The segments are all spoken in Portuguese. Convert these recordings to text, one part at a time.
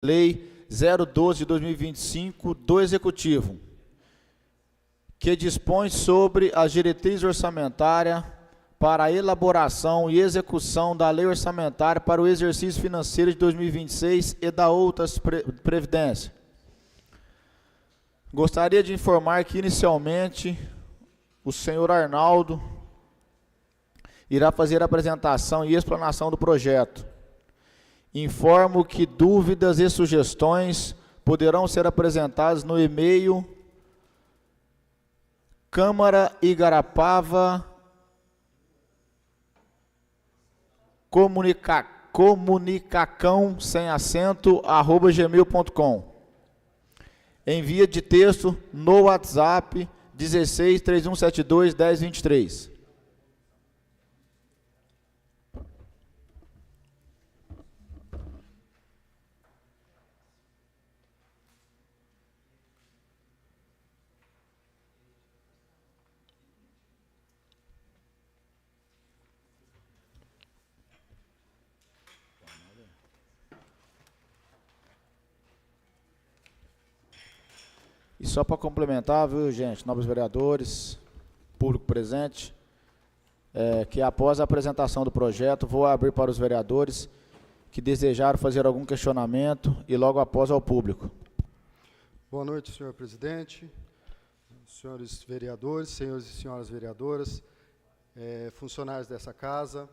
Lei 012 de 2025 do Executivo, que dispõe sobre as diretrizes orçamentárias para a elaboração e execução da Lei Orçamentária para o exercício financeiro de 2026 e da outras previdências. Gostaria de informar que, inicialmente, o senhor Arnaldo irá fazer a apresentação e explanação do projeto. Informo que dúvidas e sugestões poderão ser apresentadas no e-mail câmaraigarapava comunicacão sem acento @gmail.com. Em via de texto no WhatsApp 16 3172 1023. E só para complementar, viu, gente, nobres vereadores, público presente, que após a apresentação do projeto, vou abrir para os vereadores que desejaram fazer algum questionamento e logo após ao público. Boa noite, senhor presidente, senhores vereadores, senhores e senhoras vereadoras, funcionários dessa casa,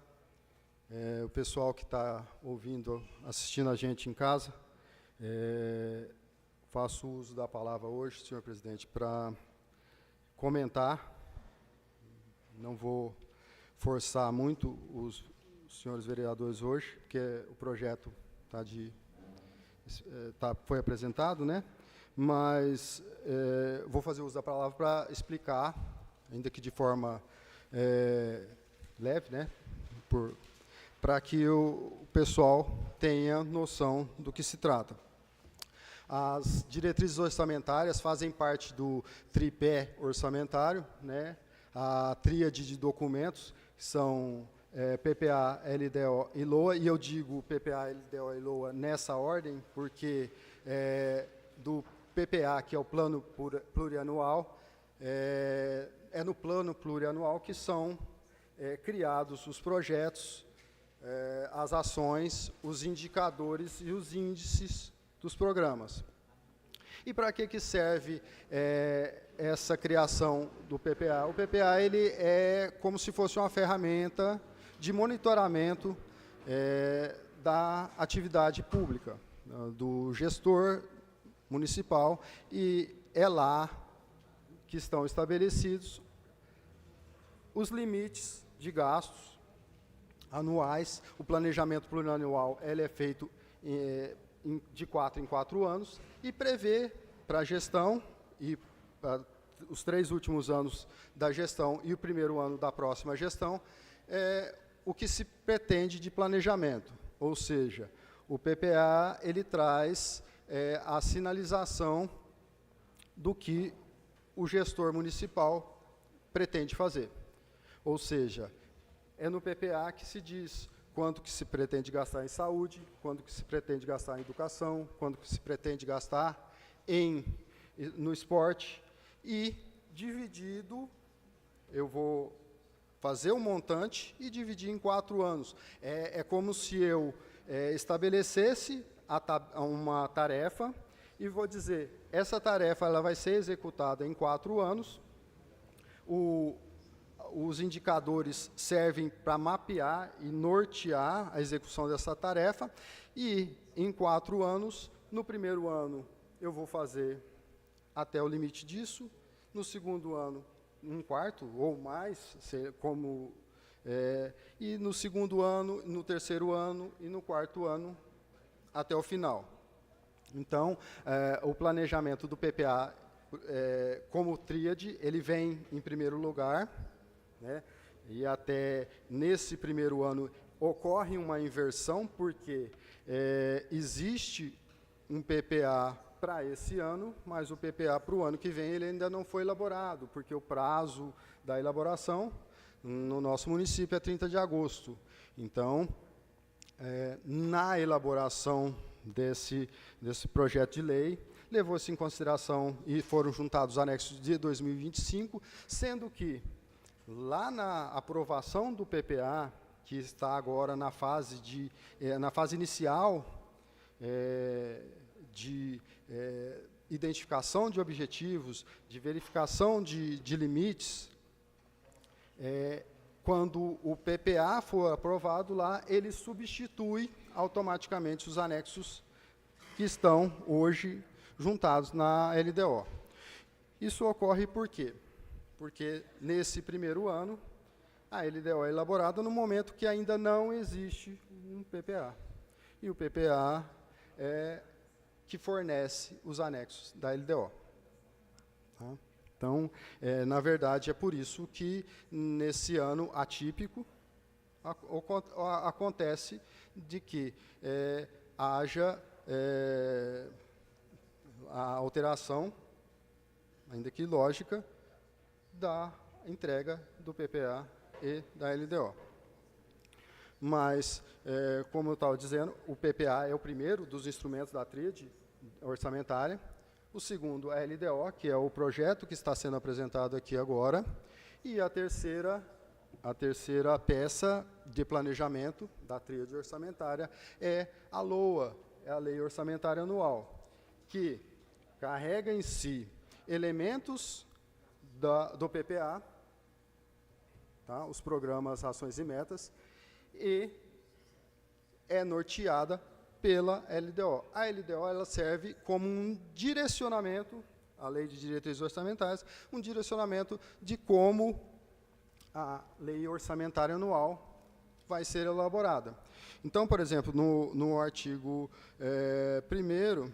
o pessoal que está ouvindo, assistindo a gente em casa. Faço uso da palavra hoje, senhor presidente, para comentar. Não vou forçar muito os senhores vereadores hoje, porque o projeto foi apresentado, né? Mas vou fazer uso da palavra para explicar, ainda que de forma leve, né? Para que o pessoal tenha noção do que se trata. As diretrizes orçamentárias fazem parte do tripé orçamentário, né? A tríade de documentos são PPA, LDO e LOA, e eu digo PPA, LDO e LOA nessa ordem, porque do PPA, que é o plano plurianual, é no plano plurianual que são criados os projetos, as ações, os indicadores e os índices dos programas. E para que serve essa criação do PPA? O PPA ele é como se fosse uma ferramenta de monitoramento da atividade pública, do gestor municipal, e é lá que estão estabelecidos os limites de gastos anuais. O planejamento plurianual ele é feito de 4 em 4 anos e prevê para a gestão e para os 3 últimos anos da gestão e o primeiro ano da próxima gestão, o que se pretende de planejamento. Ou seja, o PPA ele traz a sinalização do que o gestor municipal pretende fazer. Ou seja, é no PPA que se diz quanto que se pretende gastar em saúde, quanto que se pretende gastar em educação, quanto que se pretende gastar no esporte, e dividido, eu vou fazer um montante e dividir em 4 anos. É como se eu estabelecesse uma tarefa e vou dizer, essa tarefa ela vai ser executada em 4 anos, os indicadores servem para mapear e nortear a execução dessa tarefa, e em 4 anos, no primeiro ano eu vou fazer até o limite disso, no segundo ano 1/4 ou mais, e no segundo ano, no terceiro ano e no 4º ano até o final. Então, o planejamento do PPA, como tríade, ele vem em primeiro lugar, né? E até nesse primeiro ano ocorre uma inversão, porque existe um PPA para esse ano, mas o PPA para o ano que vem ele ainda não foi elaborado, porque o prazo da elaboração no nosso município é 30 de agosto. Então, na elaboração desse projeto de lei, levou-se em consideração e foram juntados os anexos de 2025, sendo que, lá na aprovação do PPA, que está agora na fase inicial de identificação de objetivos, de verificação de limites, quando o PPA for aprovado lá, ele substitui automaticamente os anexos que estão hoje juntados na LDO. Isso ocorre por quê? Porque nesse primeiro ano, a LDO é elaborada no momento que ainda não existe um PPA. E o PPA é que fornece os anexos da LDO. Tá? Então, na verdade, é por isso que, nesse ano atípico, acontece de que haja a alteração, ainda que lógica, da entrega do PPA e da LDO. Mas, como eu estava dizendo, o PPA é o primeiro dos instrumentos da tríade orçamentária, o segundo é a LDO, que é o projeto que está sendo apresentado aqui agora, e a terceira peça de planejamento da tríade orçamentária é a LOA, é a Lei Orçamentária Anual, que carrega em si elementos do PPA, tá? Os programas, ações e metas, e é norteada pela LDO. A LDO ela serve como um direcionamento, a Lei de Diretrizes Orçamentárias, um direcionamento de como a Lei Orçamentária Anual vai ser elaborada. Então, por exemplo, no artigo 1º,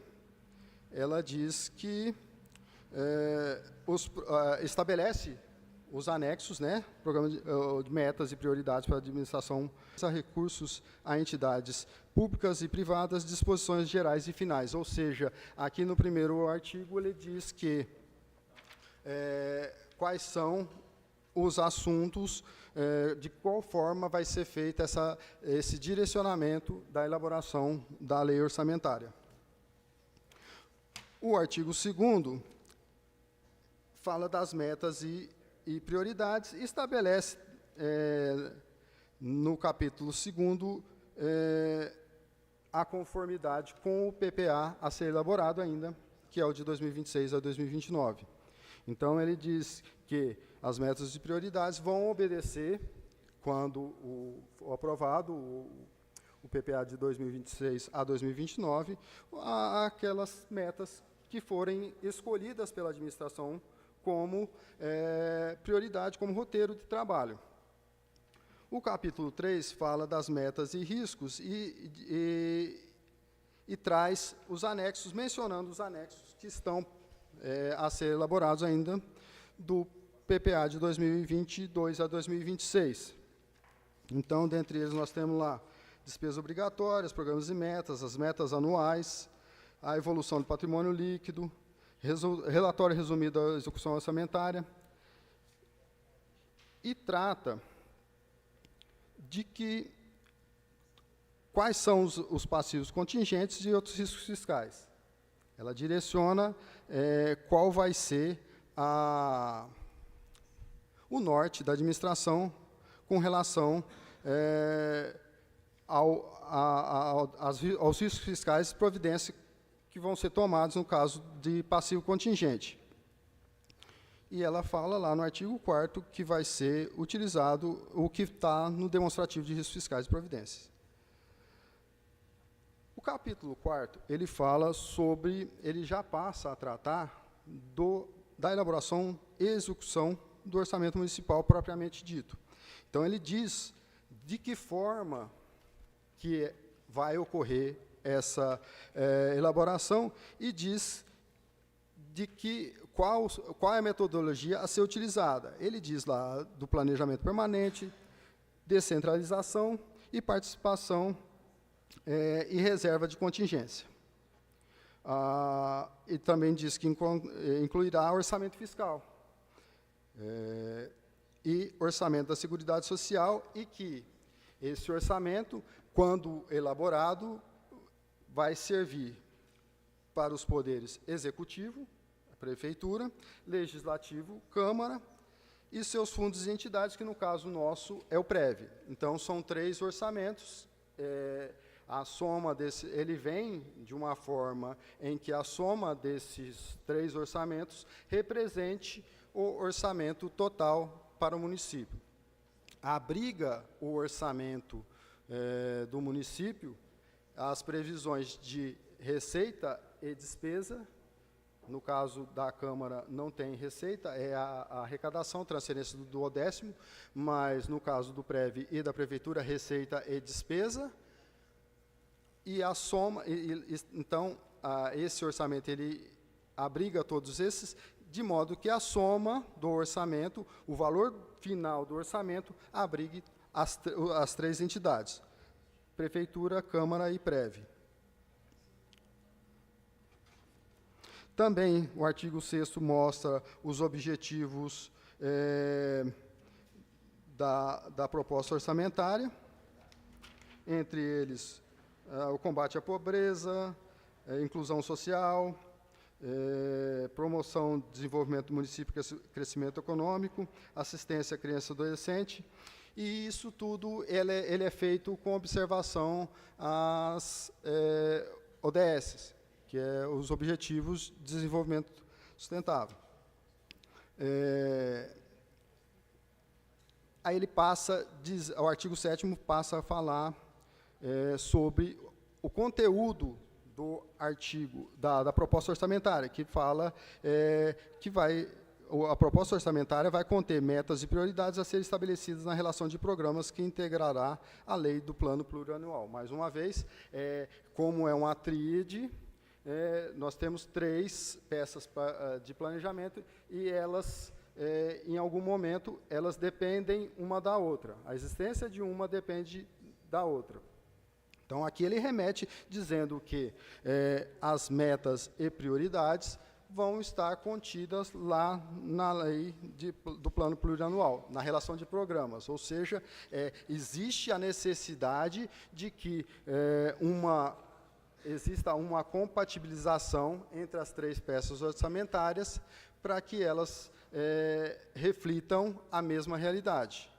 ela diz que estabelece os anexos, né, programa de metas e prioridades para a administração, a recursos a entidades públicas e privadas, disposições gerais e finais. Ou seja, aqui no primeiro artigo ele diz que quais são os assuntos, de qual forma vai ser feito esse direcionamento da elaboração da lei orçamentária. O artigo 2º fala das metas e prioridades, e estabelece, no capítulo 2º, a conformidade com o PPA a ser elaborado ainda, que é o de 2026 a 2029. Então, ele diz que as metas e prioridades vão obedecer, quando for aprovado o PPA de 2026 a 2029, aquelas metas que forem escolhidas pela administração como prioridade, como roteiro de trabalho. O capítulo 3 fala das metas e riscos e traz os anexos, mencionando os anexos que estão a ser elaborados ainda do PPA de 2022 a 2026. Então, dentre eles, nós temos lá despesas obrigatórias, programas e metas, as metas anuais, a evolução do patrimônio líquido, relatório resumido da execução orçamentária, e trata de quais são os passivos contingentes e outros riscos fiscais. Ela direciona qual vai ser o norte da administração com relação aos riscos fiscais e providências que vão ser tomados no caso de passivo contingente. E ela fala lá no artigo 4º que vai ser utilizado o que está no demonstrativo de riscos fiscais e providências. O capítulo 4º, ele fala sobre, ele já passa a tratar da elaboração e execução do orçamento municipal propriamente dito. Então, ele diz de que forma que vai ocorrer essa elaboração e diz qual é a metodologia a ser utilizada. Ele diz lá do planejamento permanente, descentralização e participação e reserva de contingência. E também diz que incluirá orçamento fiscal e orçamento da Seguridade Social, e que esse orçamento, quando elaborado, vai servir para os poderes executivo, prefeitura, legislativo, Câmara, e seus fundos e entidades, que no caso nosso é o PREV. Então, são 3 orçamentos. A soma ele vem de uma forma em que a soma desses 3 orçamentos represente o orçamento total para o município. Abriga o orçamento do município as previsões de receita e despesa. No caso da Câmara, não tem receita, é a arrecadação, transferência do 10º, mas no caso do PREV e da Prefeitura, receita e despesa. E a soma, então, esse orçamento, ele abriga todos esses, de modo que a soma do orçamento, o valor final do orçamento, abrigue as 3 entidades, Prefeitura, Câmara e PREV. Também o artigo 6º mostra os objetivos da proposta orçamentária, entre eles o combate à pobreza, inclusão social, promoção do desenvolvimento do município, crescimento econômico, assistência à criança e adolescente, e isso tudo ele é feito com observação às ODS, que é os Objetivos de Desenvolvimento Sustentável. Aí ele passa, o artigo 7º passa a falar sobre o conteúdo do artigo, da proposta orçamentária, que fala que a proposta orçamentária vai conter metas e prioridades a serem estabelecidas na relação de programas que integrará a lei do plano plurianual. Mais uma vez, como é uma tríade, nós temos 3 peças de planejamento e elas, em algum momento, elas dependem uma da outra. A existência de uma depende da outra. Então, aqui ele remete dizendo que as metas e prioridades vão estar contidas lá na lei do plano plurianual, na relação de programas. Ou seja, existe a necessidade de que exista uma compatibilização entre as 3 peças orçamentárias para que elas reflitam a mesma realidade.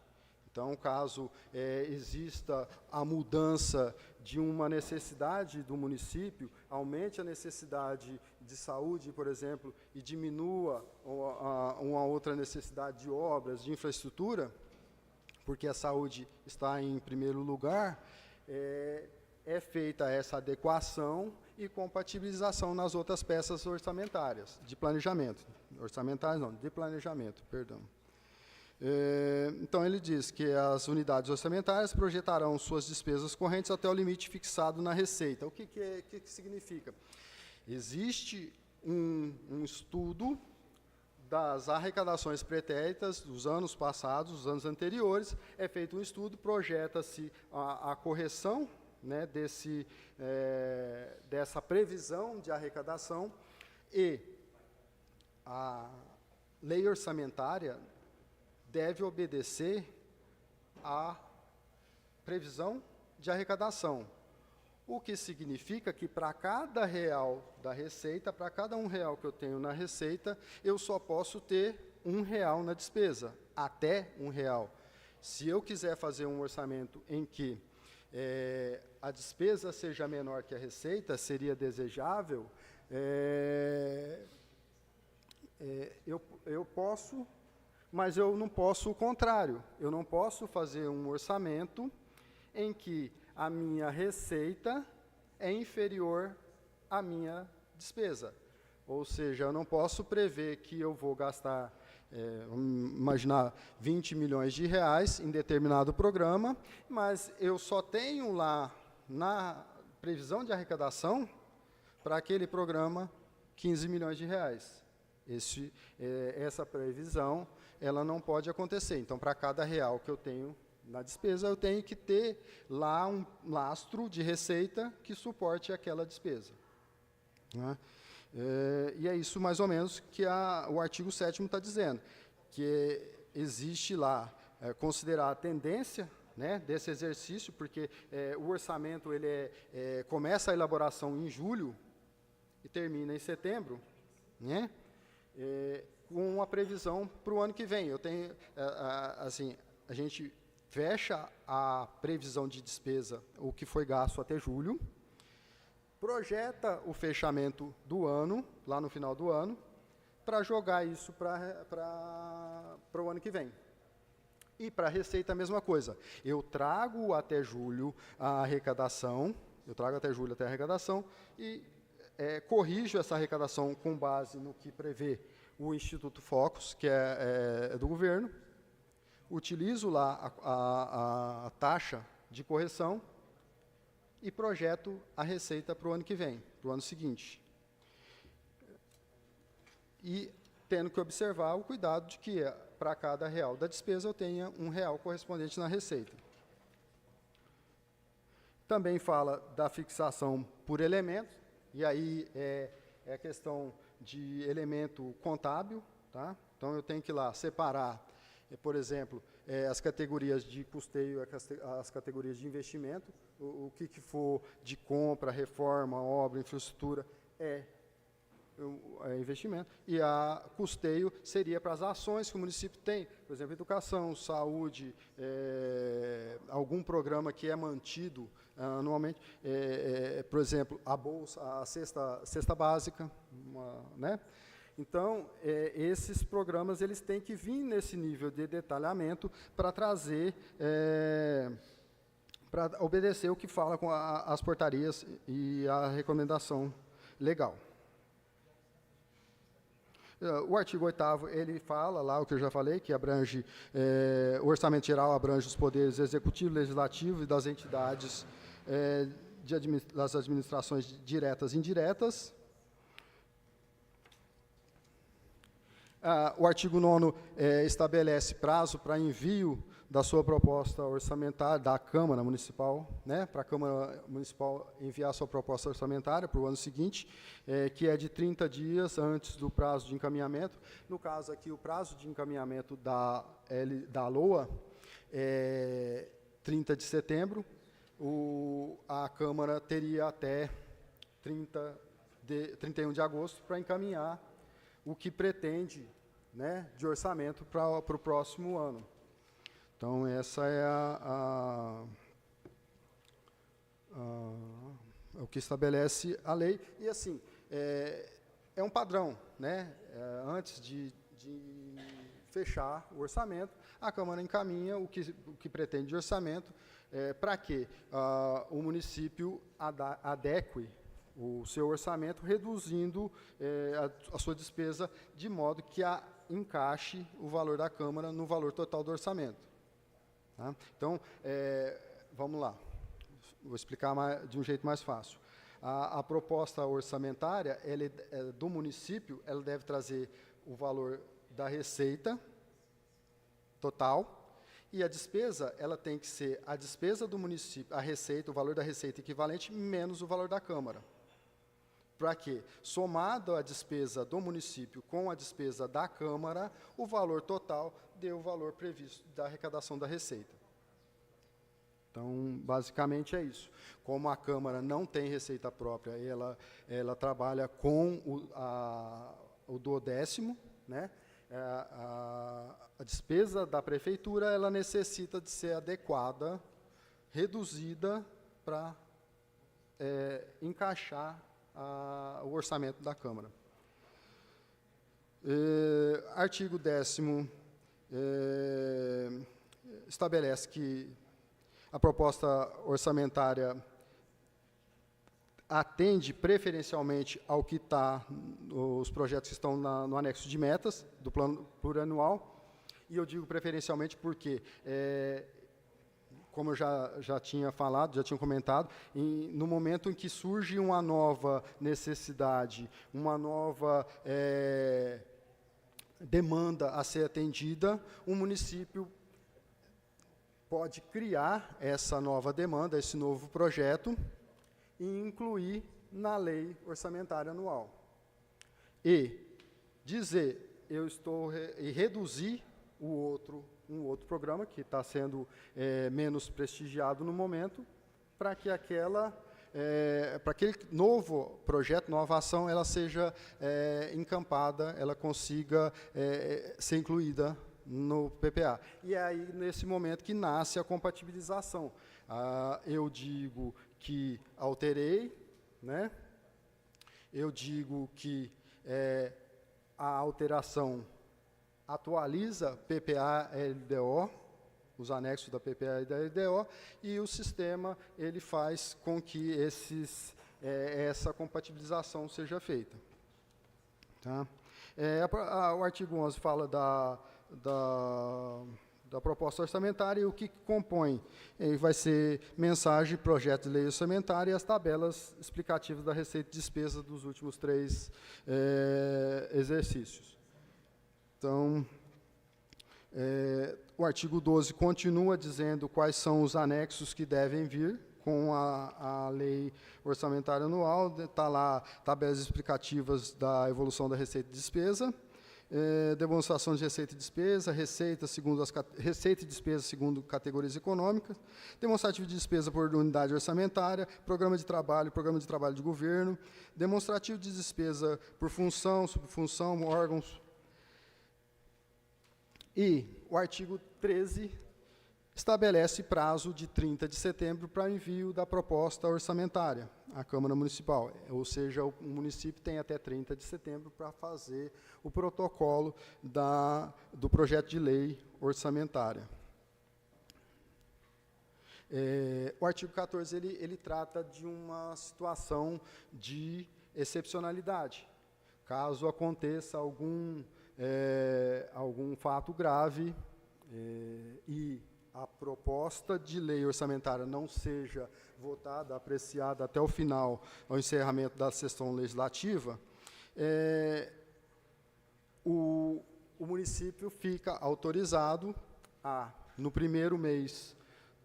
Então, caso exista a mudança de uma necessidade do município, aumente a necessidade de saúde, por exemplo, e diminua uma outra necessidade de obras, de infraestrutura, porque a saúde está em primeiro lugar, é feita essa adequação e compatibilização nas outras peças orçamentárias, de planejamento. Orçamentárias não, de planejamento, perdão. Então, ele diz que as unidades orçamentárias projetarão suas despesas correntes até o limite fixado na receita. O que significa? Existe um estudo das arrecadações pretéritas dos anos passados, dos anos anteriores, é feito um estudo, projeta-se a correção, né, dessa previsão de arrecadação, e a lei orçamentária deve obedecer à previsão de arrecadação, o que significa que para cada real da receita, para cada R$1 que eu tenho na receita, eu só posso ter R$1 na despesa, até R$1. Se eu quiser fazer um orçamento em que a despesa seja menor que a receita, seria desejável, eu posso, mas eu não posso o contrário. Eu não posso fazer um orçamento em que a minha receita é inferior à minha despesa. Ou seja, eu não posso prever que eu vou gastar, vamos imaginar, 20 milhões de reais em determinado programa, mas eu só tenho lá, na previsão de arrecadação, para aquele programa, 15 milhões de reais. Essa previsão, ela não pode acontecer. Então, para cada real que eu tenho na despesa, eu tenho que ter lá um lastro de receita que suporte aquela despesa, né? E é isso, mais ou menos, que o artigo 7º está dizendo, que existe lá, considerar a tendência, né, desse exercício, porque o orçamento ele começa a elaboração em julho, e termina em setembro, né? Com uma previsão para o ano que vem. Eu tenho, assim, a gente fecha a previsão de despesa, o que foi gasto até julho, projeta o fechamento do ano, lá no final do ano, para jogar isso para o ano que vem. E para a Receita a mesma coisa. Eu trago até julho a arrecadação, e corrijo essa arrecadação com base no que prevê o Instituto Focus, que é do governo, utilizo lá a taxa de correção e projeto a receita para o ano que vem, para o ano seguinte. E tendo que observar o cuidado de que, para cada real da despesa, eu tenha um real correspondente na receita. Também fala da fixação por elementos, e aí é a questão de elemento contábil, tá? Então, eu tenho que ir lá separar, por exemplo, as categorias de custeio, as categorias de investimento, o que for de compra, reforma, obra, infraestrutura, é investimento, e a custeio seria para as ações que o município tem, por exemplo, educação, saúde, algum programa que é mantido anualmente, por exemplo, a bolsa, a cesta básica, né? Então, esses programas eles têm que vir nesse nível de detalhamento para trazer, para obedecer o que fala com as portarias e a recomendação legal. O artigo 8º, ele fala lá o que eu já falei, que abrange, o orçamento geral abrange os poderes executivo, legislativo e das entidades, das administrações diretas e indiretas. O artigo 9º estabelece prazo para envio da sua proposta orçamentária da Câmara Municipal, né, para a Câmara Municipal enviar a sua proposta orçamentária para o ano seguinte, que é de 30 dias antes do prazo de encaminhamento. No caso aqui, o prazo de encaminhamento da LOA é 30 de setembro, a Câmara teria até 31 de agosto para encaminhar o que pretende, né, de orçamento para o próximo ano. Então, essa é o que estabelece a lei. E, assim, é um padrão, né? Antes de fechar o orçamento, a Câmara encaminha o que pretende de orçamento, para que o município adeque o seu orçamento, reduzindo a sua despesa, de modo que encaixe o valor da Câmara no valor total do orçamento. Tá? Então, vamos lá, vou explicar de um jeito mais fácil. A proposta orçamentária do município, ela deve trazer o valor da receita total, e a despesa, ela tem que ser a despesa do município, a receita, o valor da receita equivalente, menos o valor da Câmara. Para quê? Somado a despesa do município com a despesa da Câmara, o valor total deu o valor previsto da arrecadação da receita. Então, basicamente é isso. Como a Câmara não tem receita própria, ela trabalha com o duodécimo, né? A despesa da prefeitura, ela necessita de ser adequada, reduzida, para encaixar o orçamento da Câmara. Artigo 10º estabelece que a proposta orçamentária atende preferencialmente ao que está, os projetos que estão no anexo de metas do plano plurianual, e eu digo preferencialmente porque, como eu já tinha falado, já tinha comentado, no momento em que surge uma nova necessidade, uma nova demanda a ser atendida, o município pode criar essa nova demanda, esse novo projeto, e incluir na lei orçamentária anual. E dizer, e reduzir um outro programa que está sendo menos prestigiado no momento, para que aquela para aquele novo projeto, nova ação, ela seja encampada, ela consiga ser incluída no PPA. E é aí, nesse momento, que nasce a compatibilização. Eu digo que alterei, né? Eu digo que a alteração atualiza PPA e LDO, os anexos da PPA e da LDO, e o sistema ele faz com que essa compatibilização seja feita. Tá? O artigo 11 fala da proposta orçamentária e o que compõe. Vai ser mensagem, projeto de lei orçamentária e as tabelas explicativas da receita e despesa dos últimos 3 exercícios. Então, o artigo 12 continua dizendo quais são os anexos que devem vir com a lei orçamentária anual. Está lá tabelas explicativas da evolução da receita e despesa, demonstração de receita e despesa, receita e despesa segundo categorias econômicas, demonstrativo de despesa por unidade orçamentária, programa de trabalho de governo, demonstrativo de despesa por função, subfunção, órgãos. E o artigo 13 estabelece prazo de 30 de setembro para envio da proposta orçamentária à Câmara Municipal. Ou seja, o município tem até 30 de setembro para fazer o protocolo do projeto de lei orçamentária. O artigo 14 ele trata de uma situação de excepcionalidade. Caso aconteça algum fato grave e a proposta de lei orçamentária não seja votada, apreciada até o final, ao encerramento da sessão legislativa, o município fica autorizado a, no primeiro mês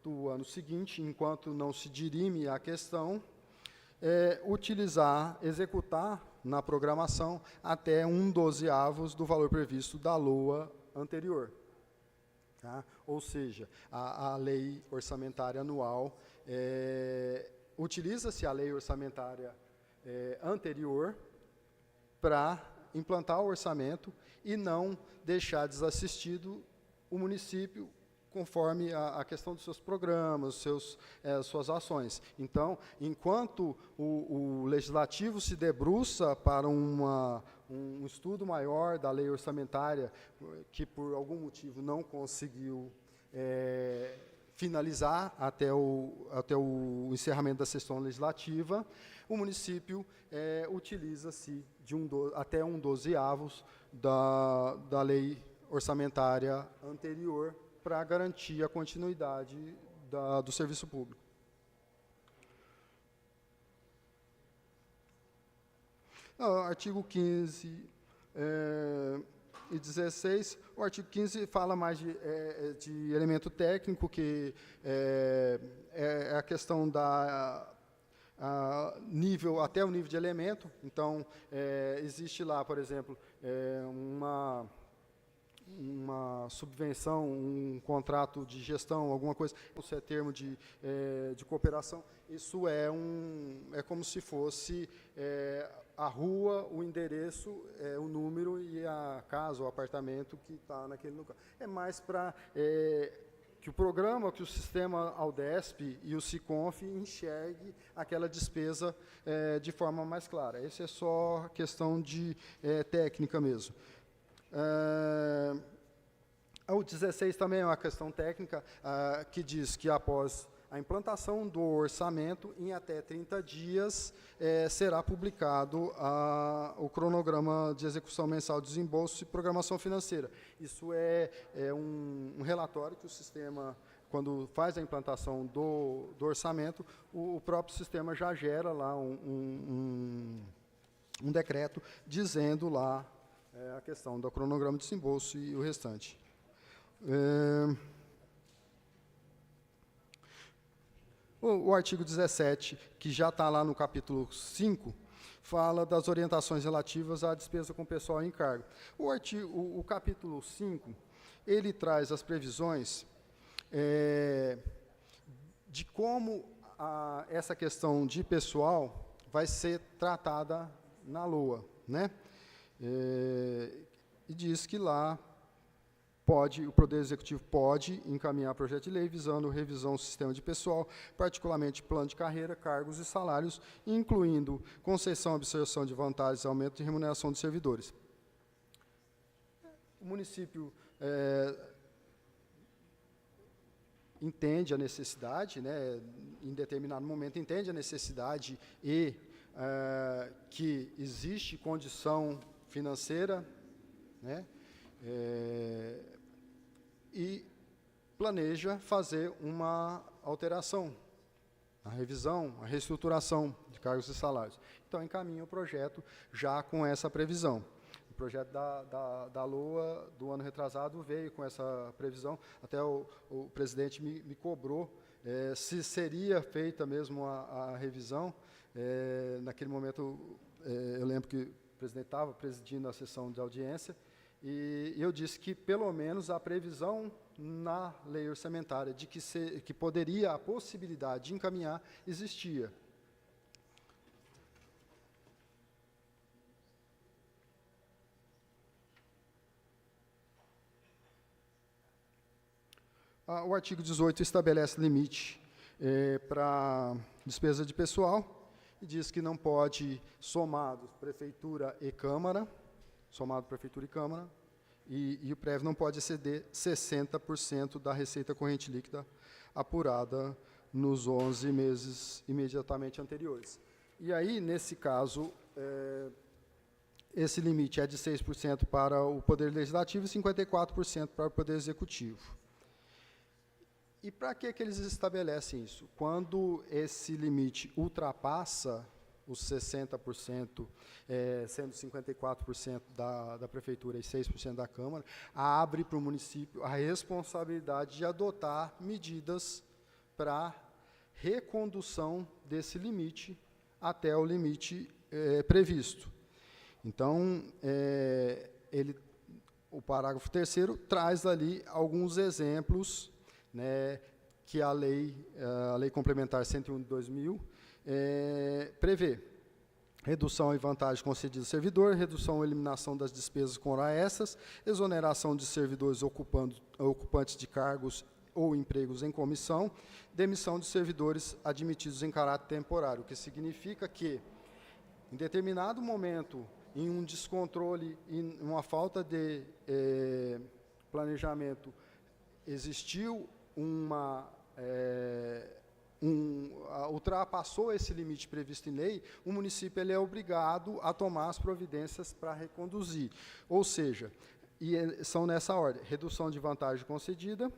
do ano seguinte, enquanto não se dirime a questão, executar na programação até 1/12 do valor previsto da LOA anterior. Tá? Ou seja, a lei orçamentária anual, utiliza-se a lei orçamentária anterior para implantar o orçamento e não deixar desassistido o município conforme a questão dos seus programas, suas ações. Então, enquanto o legislativo se debruça para um estudo maior da lei orçamentária, que por algum motivo não conseguiu finalizar até o encerramento da sessão legislativa, o município utiliza-se até 1/12 da lei orçamentária anterior para garantir a continuidade do serviço público. Artigo 15 e 16. O artigo 15 fala mais de elemento técnico, que é a questão até o nível de elemento. Então, existe lá, por exemplo, uma subvenção, um contrato de gestão, alguma coisa, isso é termo de cooperação, isso é como se fosse a rua, o endereço, o número e a casa, o apartamento que está naquele lugar. É mais para que o programa, que o sistema Aldesp e o Siconf enxergue aquela despesa de forma mais clara. Essa é só questão de técnica mesmo. O 16 também é uma questão técnica, que diz que após a implantação do orçamento, em até 30 dias, será publicado o cronograma de execução mensal de desembolso e programação financeira. Isso é um relatório que o sistema, quando faz a implantação do orçamento, o próprio sistema já gera lá um decreto dizendo lá a questão do cronograma de desembolso e o restante. O artigo 17, que já está lá no capítulo 5, fala das orientações relativas à despesa com pessoal em cargo. O capítulo 5, ele traz as previsões de como essa questão de pessoal vai ser tratada na LOA, né? E diz que lá o Poder Executivo pode encaminhar projeto de lei visando revisão do sistema de pessoal, particularmente plano de carreira, cargos e salários, incluindo concessão, absorção de vantagens, aumento de remuneração de servidores. O município entende a necessidade, né, em determinado momento entende a necessidade e que existe condição financeira, né, e planeja fazer uma alteração, a revisão, a reestruturação de cargos e salários. Então, encaminha o projeto já com essa previsão. O projeto da LOA do ano retrasado veio com essa previsão, até o presidente me cobrou se seria feita mesmo a revisão. Naquele momento, eu lembro que o presidente estava presidindo a sessão de audiência, e eu disse que, pelo menos, a previsão na lei orçamentária de que poderia a possibilidade de encaminhar existia. O artigo 18 estabelece limite para despesa de pessoal e diz que não pode, somado Prefeitura e Câmara, e o prévio não pode exceder 60% da receita corrente líquida apurada nos 11 meses imediatamente anteriores. E aí, nesse caso, esse limite é de 6% para o Poder Legislativo e 54% para o Poder Executivo. E para que eles estabelecem isso? Quando esse limite ultrapassa os 60%, sendo 54% da Prefeitura e 6% da Câmara, abre para o município a responsabilidade de adotar medidas para recondução desse limite até o limite previsto. Então, o parágrafo 3º traz ali alguns exemplos, né, que a lei complementar 101 de 2000 prevê. Redução e vantagem concedida ao servidor, redução ou eliminação das despesas com hora extras, exoneração de servidores ocupantes de cargos ou empregos em comissão, demissão de servidores admitidos em caráter temporário, o que significa que, em determinado momento, em um descontrole, em uma falta de planejamento, existiu ultrapassou esse limite previsto em lei, o município é obrigado a tomar as providências para reconduzir. Ou seja, são nessa ordem: redução de vantagem concedida,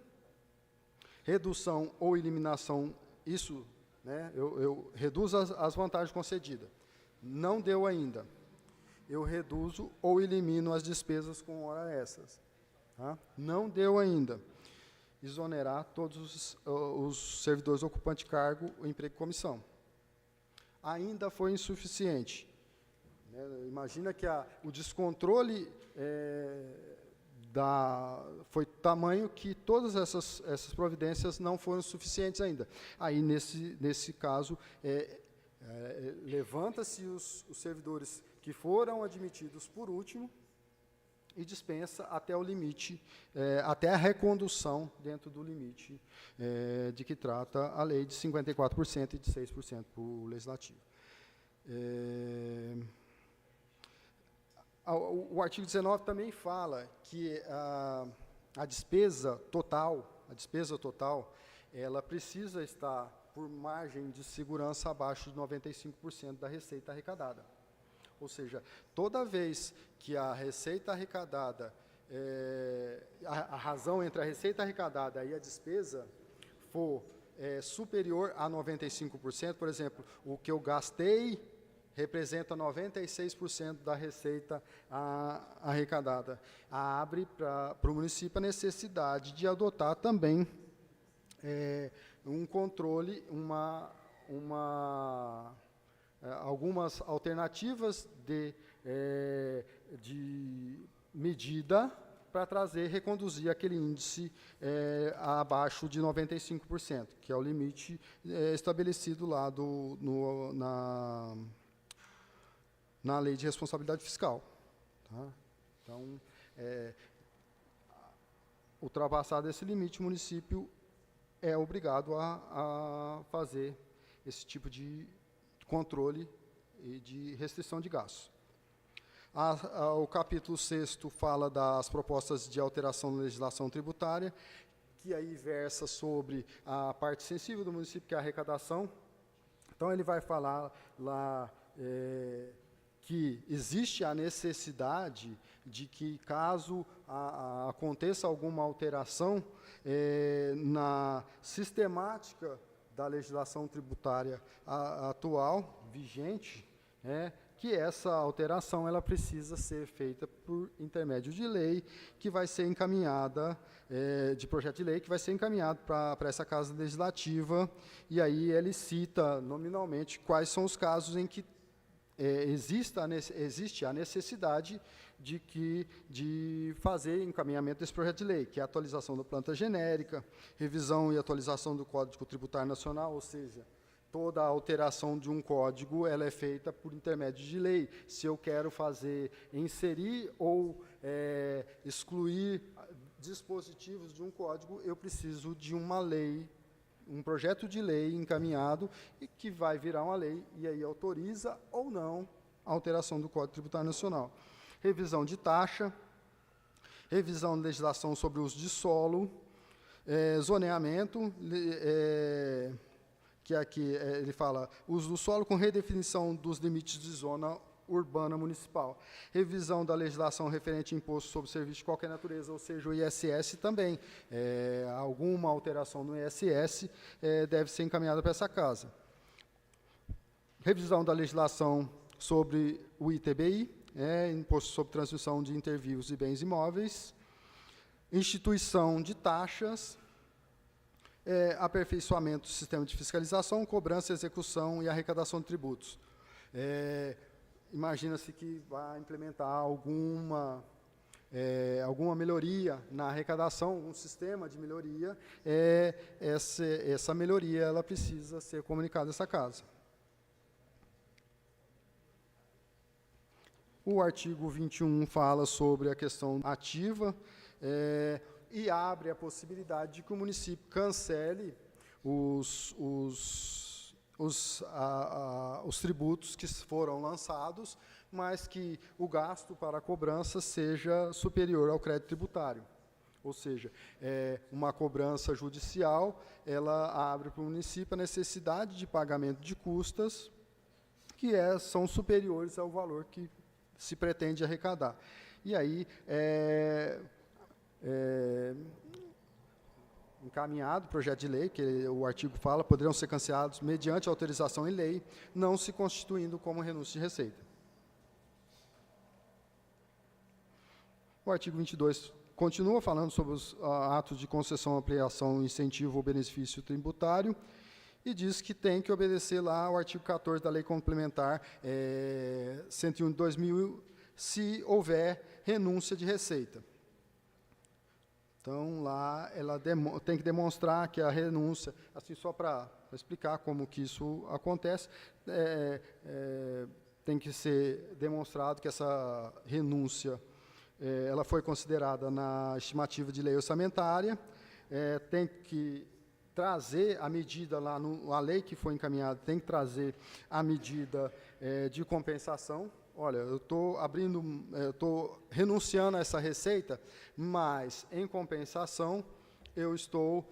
redução ou eliminação, isso, né, eu reduzo as vantagens concedidas, não deu ainda, eu reduzo ou elimino as despesas com hora extras, tá? Não deu ainda, exonerar todos os servidores ocupantes de cargo, o emprego e comissão. Ainda foi insuficiente. Né? Imagina que o descontrole foi tamanho que todas essas providências não foram suficientes ainda. Aí, nesse caso, levanta-se os servidores que foram admitidos por último, e dispensa até o limite, até a recondução dentro do limite de que trata a lei de 54% e de 6% para o Legislativo. O artigo 19 também fala que a despesa total, ela precisa estar por margem de segurança abaixo de 95% da receita arrecadada. Ou seja, toda vez que a receita arrecadada, a razão entre a receita arrecadada e a despesa for superior a 95%, por exemplo, o que eu gastei representa 96% da receita arrecadada, abre para o município a necessidade de adotar também um controle, algumas alternativas de medida para reconduzir aquele índice abaixo de 95%, que é o limite estabelecido lá na Lei de Responsabilidade Fiscal. Tá? Então, ultrapassado esse limite, o município é obrigado a fazer esse tipo de controle e de restrição de gastos. O capítulo 6º fala das propostas de alteração na legislação tributária, que aí versa sobre a parte sensível do município, que é a arrecadação. Então, ele vai falar lá que existe a necessidade de que, caso aconteça alguma alteração na sistemática da legislação tributária atual, vigente, que essa alteração ela precisa ser feita por intermédio de lei, que vai ser encaminhada, de projeto de lei, que vai ser encaminhado para essa Casa Legislativa, e aí ele cita nominalmente quais são os casos em que existe a necessidade de fazer encaminhamento desse projeto de lei, que é a atualização da planta genérica, revisão e atualização do Código Tributário Nacional, ou seja, toda alteração de um código ela é feita por intermédio de lei. Se eu quero inserir ou excluir dispositivos de um código, eu preciso de uma lei, um projeto de lei encaminhado, e que vai virar uma lei, e aí autoriza ou não a alteração do Código Tributário Nacional. Revisão de taxa, revisão de legislação sobre o uso de solo, zoneamento, que aqui ele fala uso do solo com redefinição dos limites de zona urbana municipal. Revisão da legislação referente a imposto sobre serviço de qualquer natureza, ou seja, o ISS também. Alguma alteração no ISS deve ser encaminhada para essa casa. Revisão da legislação sobre o ITBI, imposto sobre transmissão de intervivos e bens imóveis. Instituição de taxas, aperfeiçoamento do sistema de fiscalização, cobrança, execução e arrecadação de tributos. Imagina-se que vai implementar alguma melhoria na arrecadação, um sistema de melhoria, essa melhoria ela precisa ser comunicada a essa casa. O artigo 21 fala sobre a questão ativa e abre a possibilidade de que o município cancele os tributos que foram lançados, mas que o gasto para a cobrança seja superior ao crédito tributário. Ou seja, uma cobrança judicial, ela abre para o município a necessidade de pagamento de custas que são superiores ao valor que se pretende arrecadar. E aí, encaminhado o projeto de lei, que o artigo fala, poderão ser cancelados mediante autorização em lei, não se constituindo como renúncia de receita. O artigo 22 continua falando sobre os atos de concessão, ampliação, incentivo ou benefício tributário, e diz que tem que obedecer lá ao artigo 14 da Lei Complementar 101 de 2000, se houver renúncia de receita. Então, lá ela tem que demonstrar que a renúncia, assim, só para explicar como que isso acontece, tem que ser demonstrado que essa renúncia ela foi considerada na estimativa de lei orçamentária, tem que trazer a medida lá, a lei que foi encaminhada tem que trazer a medida de compensação. Olha, eu estou renunciando a essa receita, mas, em compensação, eu estou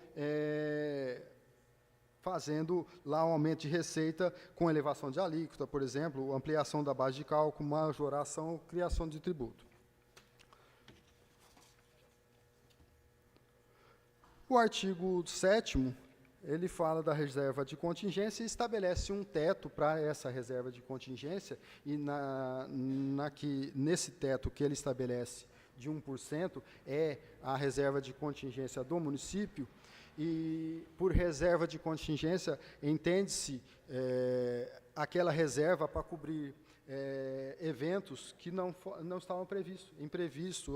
fazendo lá um aumento de receita com elevação de alíquota, por exemplo, ampliação da base de cálculo, majoração, criação de tributo. O artigo 7º, ele fala da reserva de contingência e estabelece um teto para essa reserva de contingência, e nesse teto que ele estabelece de 1% é a reserva de contingência do município, e por reserva de contingência entende-se aquela reserva para cobrir eventos que não estavam previstos, imprevistos,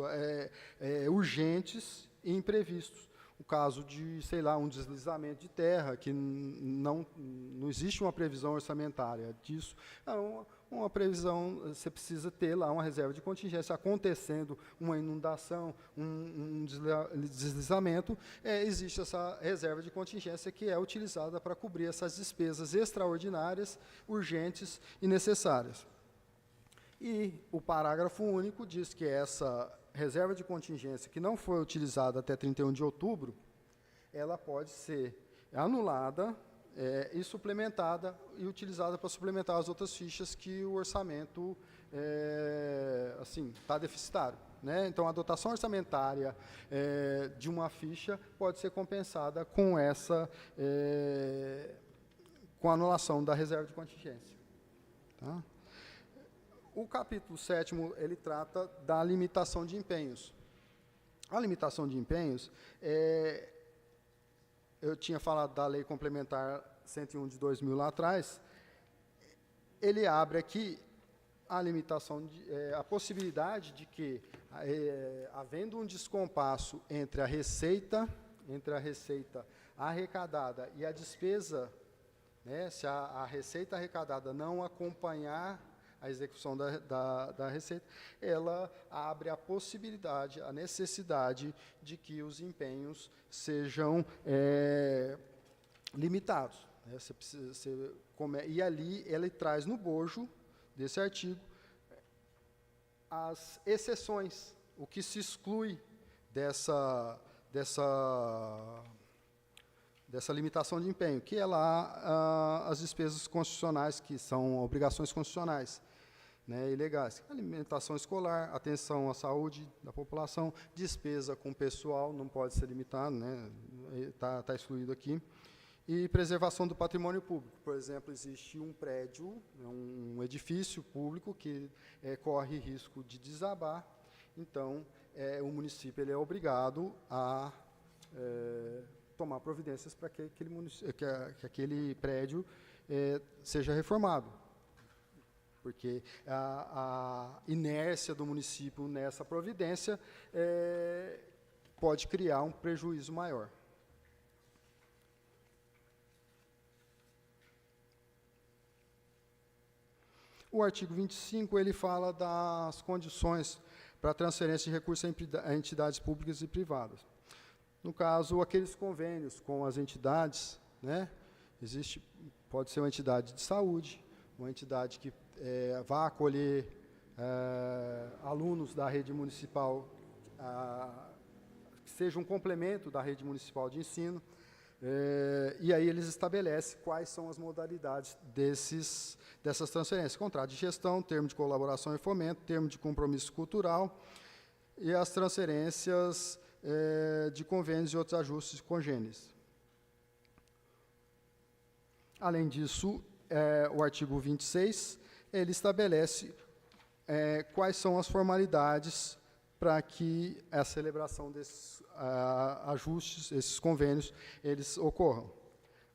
urgentes e imprevistos. O caso de, sei lá, um deslizamento de terra, que não existe uma previsão orçamentária disso. Uma previsão, você precisa ter lá uma reserva de contingência. Acontecendo uma inundação, um deslizamento, existe essa reserva de contingência que é utilizada para cobrir essas despesas extraordinárias, urgentes e necessárias. E o parágrafo único diz que essa reserva de contingência que não foi utilizada até 31 de outubro, ela pode ser anulada e suplementada e utilizada para suplementar as outras fichas que o orçamento está deficitário. Né? Então, a dotação orçamentária de uma ficha pode ser compensada com com a anulação da reserva de contingência. Tá? O capítulo 7º, ele trata da limitação de empenhos. A limitação de empenhos, eu tinha falado da Lei Complementar 101 de 2000 lá atrás, ele abre aqui a limitação, a possibilidade de que, havendo um descompasso entre a receita arrecadada e a despesa, né, se a receita arrecadada não acompanhar a execução da receita, ela abre a possibilidade, a necessidade de que os empenhos sejam limitados. Né? E ali ele traz no bojo desse artigo as exceções, o que se exclui dessa limitação de empenho, que é lá as despesas constitucionais, que são obrigações constitucionais, né, ilegais. Alimentação escolar, atenção à saúde da população, despesa com pessoal, não pode ser limitado, né, tá excluído aqui. E preservação do patrimônio público. Por exemplo, existe um prédio, um edifício público que corre risco de desabar, então o município ele é obrigado a tomar providências para que aquele prédio seja reformado. Porque a inércia do município nessa providência pode criar um prejuízo maior. O artigo 25, ele fala das condições para transferência de recursos a entidades públicas e privadas. No caso, aqueles convênios com as entidades, né, pode ser uma entidade de saúde, uma entidade que vá acolher alunos da rede municipal, que seja um complemento da rede municipal de ensino, e aí eles estabelecem quais são as modalidades dessas transferências. Contrato de gestão, termo de colaboração e fomento, termo de compromisso cultural, e as transferências de convênios e outros ajustes congêneres. Além disso, o artigo 26, ele estabelece quais são as formalidades para que a celebração desses ajustes, esses convênios, eles ocorram.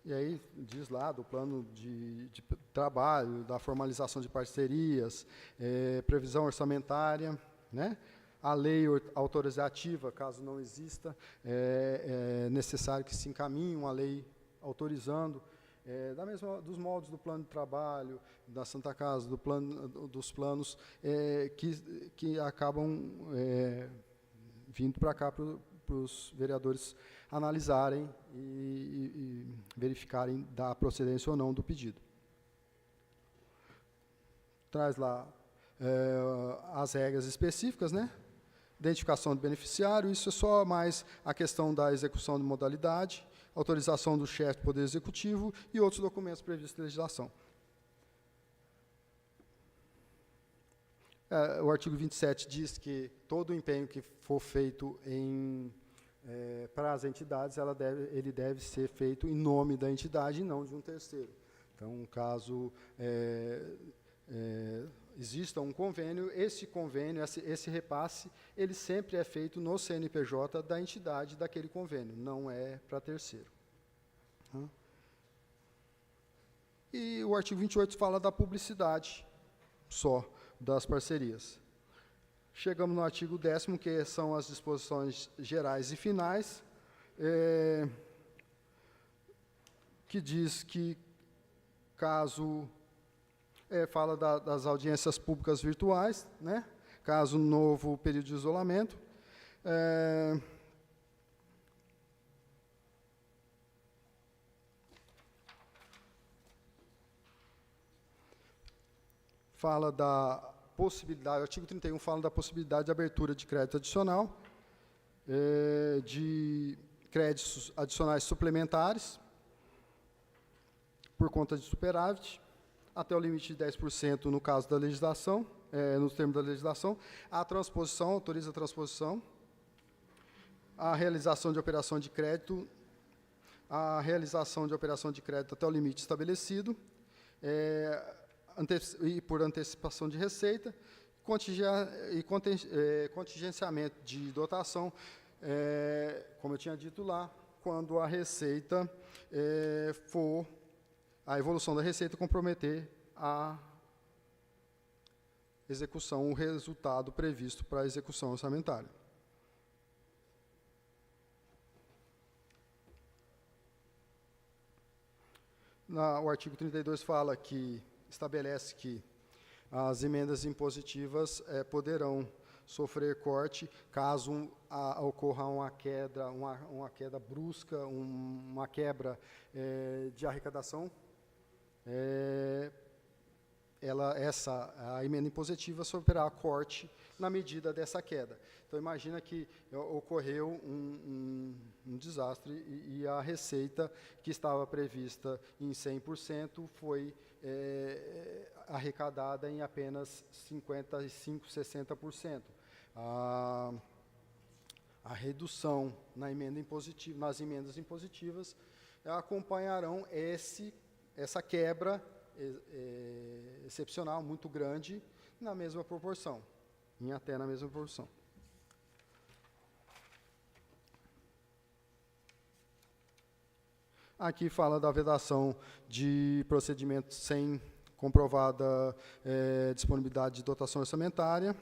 E aí diz lá do plano de trabalho, da formalização de parcerias, previsão orçamentária, né? A lei autorizativa, caso não exista, é necessário que se encaminhe uma lei autorizando, dos moldes do plano de trabalho, da Santa Casa, dos planos que acabam vindo para cá para os vereadores analisarem e verificarem da procedência ou não do pedido. Traz lá as regras específicas, né? Identificação do beneficiário, isso é só mais a questão da execução de modalidade, autorização do chefe do Poder Executivo e outros documentos previstos em legislação. O artigo 27 diz que todo o empenho que for feito para as entidades, ele deve ser feito em nome da entidade e não de um terceiro. Então, caso exista um convênio, esse convênio, esse repasse, ele sempre é feito no CNPJ da entidade daquele convênio, não é para terceiro. E o artigo 28 fala da publicidade, só das parcerias. Chegamos no artigo 10º, que são as disposições gerais e finais, que diz que, caso fala das audiências públicas virtuais, né? Caso novo período de isolamento. Fala da possibilidade, o artigo 31 fala da possibilidade de abertura de crédito adicional, de créditos adicionais suplementares, por conta de superávit, até o limite de 10% no caso da legislação, nos termos da legislação. A transposição, autoriza a transposição. A realização de operação de crédito, até o limite estabelecido, e por antecipação de receita, contingenciamento de dotação, como eu tinha dito lá, quando a receita a evolução da receita comprometer a execução, o resultado previsto para a execução orçamentária. O artigo 32 estabelece que as emendas impositivas poderão sofrer corte caso ocorra uma queda brusca, uma quebra de arrecadação. A emenda impositiva sofrerá corte na medida dessa queda. Então, imagina que ocorreu um desastre e a receita que estava prevista em 100% foi arrecadada em apenas 55%, 60%. A redução nas emendas impositivas acompanharão essa quebra excepcional, muito grande, na mesma proporção, até na mesma proporção. Aqui fala da vedação de procedimentos sem comprovada disponibilidade de dotação orçamentária.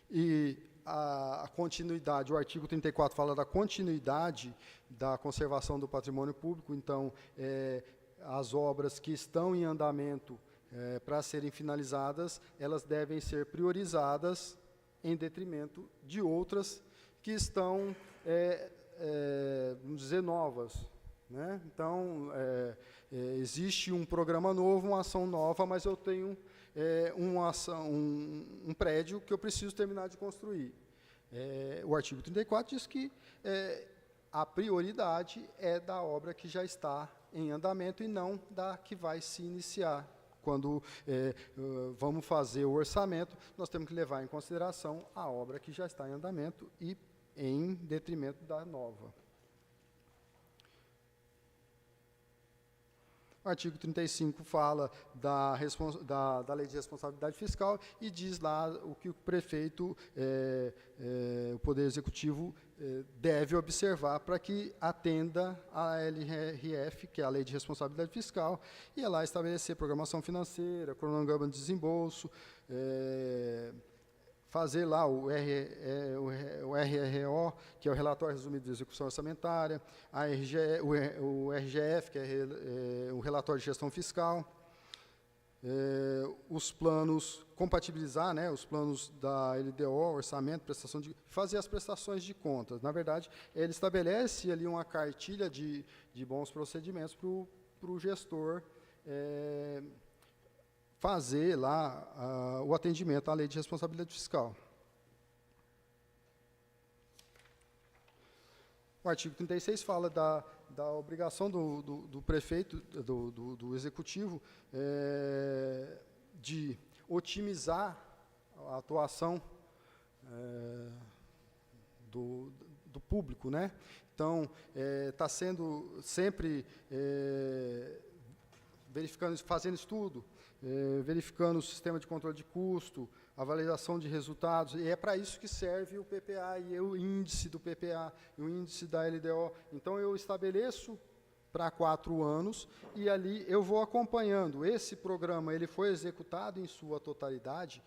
E a continuidade, o artigo 34 fala da continuidade da conservação do patrimônio público. Então, as obras que estão em andamento para serem finalizadas, elas devem ser priorizadas em detrimento de outras que estão, vamos dizer, novas, né? Então, existe um programa novo, uma ação nova, mas eu tenho um prédio que eu preciso terminar de construir. O artigo 34 diz que a prioridade é da obra que já está em andamento e não da que vai se iniciar. Quando vamos fazer o orçamento, nós temos que levar em consideração a obra que já está em andamento e em detrimento da nova. O artigo 35 fala da Lei de Responsabilidade Fiscal e diz lá o que o prefeito, o Poder Executivo, deve observar para que atenda a LRF, que é a Lei de Responsabilidade Fiscal, e é lá estabelecer programação financeira, cronograma de desembolso, fazer lá o RRO, que é o Relatório Resumido de Execução Orçamentária, o RGF, que é o Relatório de Gestão Fiscal, os planos, compatibilizar, né, os planos da LDO, orçamento, fazer as prestações de contas. Na verdade, ele estabelece ali uma cartilha de bons procedimentos para o gestor fazer lá o atendimento à Lei de Responsabilidade Fiscal. O artigo 36 fala da obrigação do prefeito, do executivo, de otimizar a atuação do público, né? Então, está sendo sempre verificando, fazendo estudo, verificando o sistema de controle de custo, avaliação de resultados, e é para isso que serve o PPA, e o índice do PPA, e o índice da LDO. Então, eu estabeleço para 4 anos, e ali eu vou acompanhando. Esse programa ele foi executado em sua totalidade.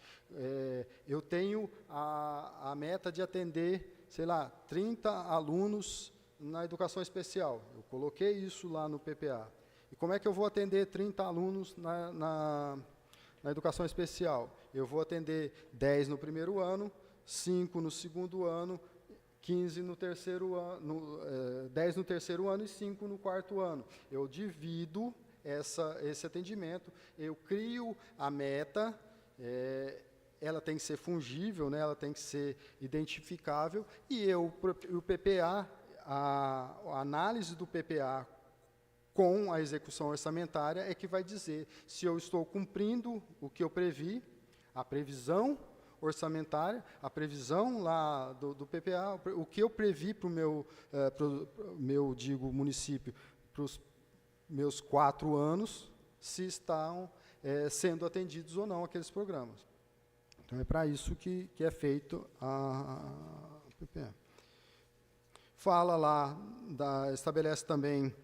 Eu tenho a meta de atender, sei lá, 30 alunos na educação especial. Eu coloquei isso lá no PPA. E como é que eu vou atender 30 alunos na educação especial? Eu vou atender 10 no primeiro ano, 5 no segundo ano, 15 no terceiro ano, 10 no terceiro ano e 5 no quarto ano. Eu divido esse atendimento, eu crio a meta, ela tem que ser fungível, né, ela tem que ser identificável, e o PPA, a análise do PPA com a execução orçamentária é que vai dizer se eu estou cumprindo o que eu previ, a previsão orçamentária, a previsão lá do PPA, o que eu previ para o meu município, para os meus 4 anos, se estão sendo atendidos ou não aqueles programas. Então, é para isso que é feito a PPA. Fala lá, estabelece também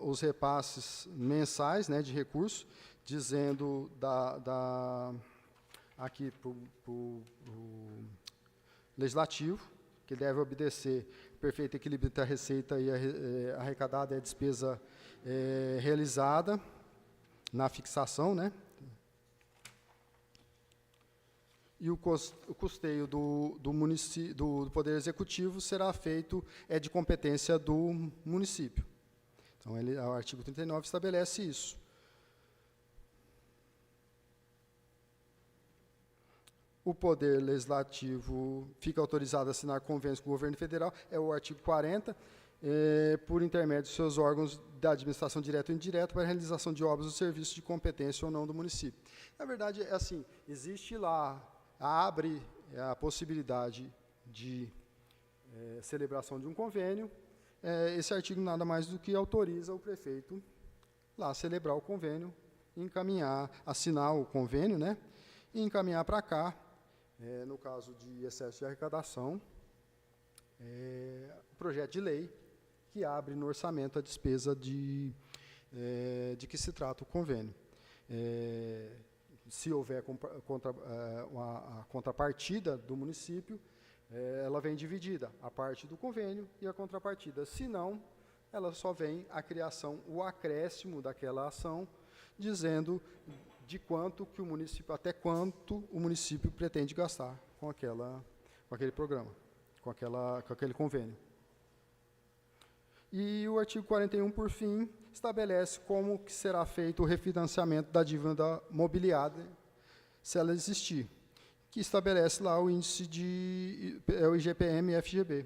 os repasses mensais, né, de recursos, dizendo aqui para o legislativo, que deve obedecer perfeito equilíbrio entre a receita e arrecadada e a despesa realizada na fixação, né? E o custeio do Poder Executivo será feito, de competência do município. Então, o artigo 39 estabelece isso. O Poder Legislativo fica autorizado a assinar convênios com o governo federal, é o artigo 40, por intermédio de seus órgãos da administração direta ou indireta para a realização de obras ou serviços de competência ou não do município. Na verdade, é assim, existe lá, abre a possibilidade de celebração de um convênio. Esse artigo nada mais do que autoriza o prefeito lá celebrar o convênio, encaminhar, assinar o convênio, né, e encaminhar para cá, no caso de excesso de arrecadação, o projeto de lei que abre no orçamento a despesa de que se trata o convênio. Se houver a contrapartida do município, ela vem dividida, a parte do convênio e a contrapartida. Se não, ela só vem a criação, o acréscimo daquela ação, dizendo de quanto que o município, até quanto o município pretende gastar com aquele programa, com aquele convênio. E o artigo 41, por fim, estabelece como que será feito o refinanciamento da dívida mobiliária, se ela existir, que estabelece lá o índice o IGPM-FGB,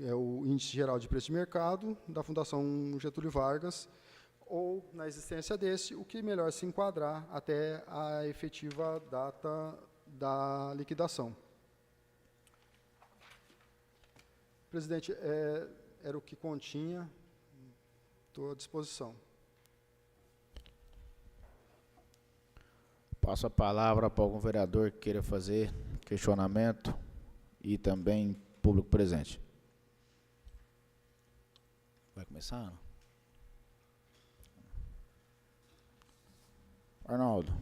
é o Índice Geral de Preço de Mercado da Fundação Getúlio Vargas, ou, na existência desse, o que melhor se enquadrar até a efetiva data da liquidação. Presidente, era o que continha, estou à disposição. Passo a palavra para algum vereador que queira fazer questionamento e também público presente. Vai começar? Arnaldo,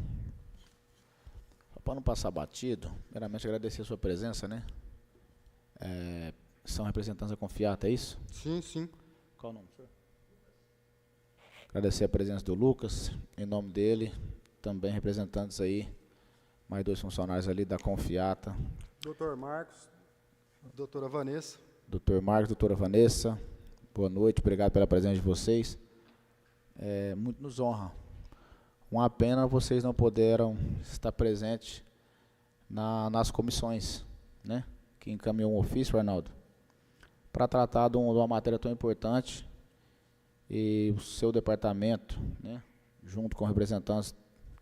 para não passar batido, primeiramente agradecer a sua presença, né? São representantes da Confiata, é isso? Sim, sim. Qual o nome, senhor? Agradecer a presença do Lucas, em nome dele, também representantes aí, mais 2 funcionários ali da Confiata. Doutor Marcos, doutora Vanessa. Doutor Marcos, doutora Vanessa, boa noite, obrigado pela presença de vocês. Muito nos honra. Uma pena vocês não puderam estar presentes nas comissões, né, que encaminhou um ofício, Arnaldo, para tratar de uma matéria tão importante, e o seu departamento, né, junto com representantes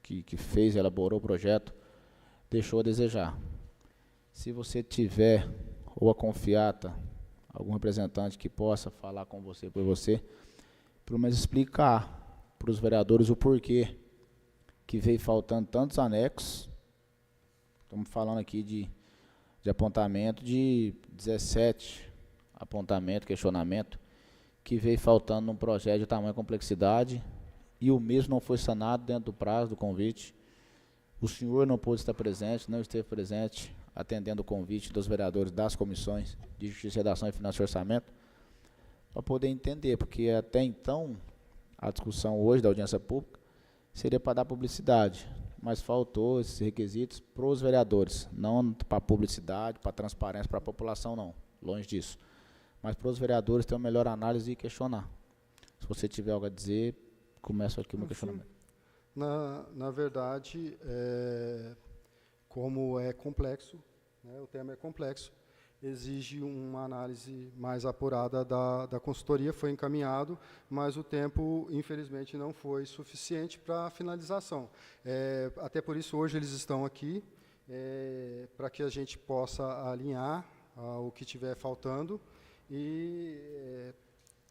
que fez e elaborou o projeto, deixou a desejar. Se você tiver, ou a Confiata, algum representante que possa falar com você, por você, pelo menos explicar para os vereadores o porquê que veio faltando tantos anexos. Estamos falando aqui de apontamento de 17 apontamento, questionamento, que veio faltando num projeto de tamanha complexidade e o mesmo não foi sanado dentro do prazo do convite. O senhor não pôde estar presente, não esteve presente, atendendo o convite dos vereadores das comissões de Justiça, Redação e Finanças e Orçamento, para poder entender, porque até então, a discussão hoje da audiência pública seria para dar publicidade, mas faltou esses requisitos para os vereadores, não para publicidade, para transparência, para a população, não, longe disso. Mas para os vereadores ter uma melhor análise e questionar. Se você tiver algo a dizer, começa aqui o meu questionamento. Na verdade, como é complexo, né, o tema é complexo, exige uma análise mais apurada da consultoria, foi encaminhado, mas o tempo, infelizmente, não foi suficiente para a finalização. Até por isso, hoje eles estão aqui, para que a gente possa alinhar o que estiver faltando e,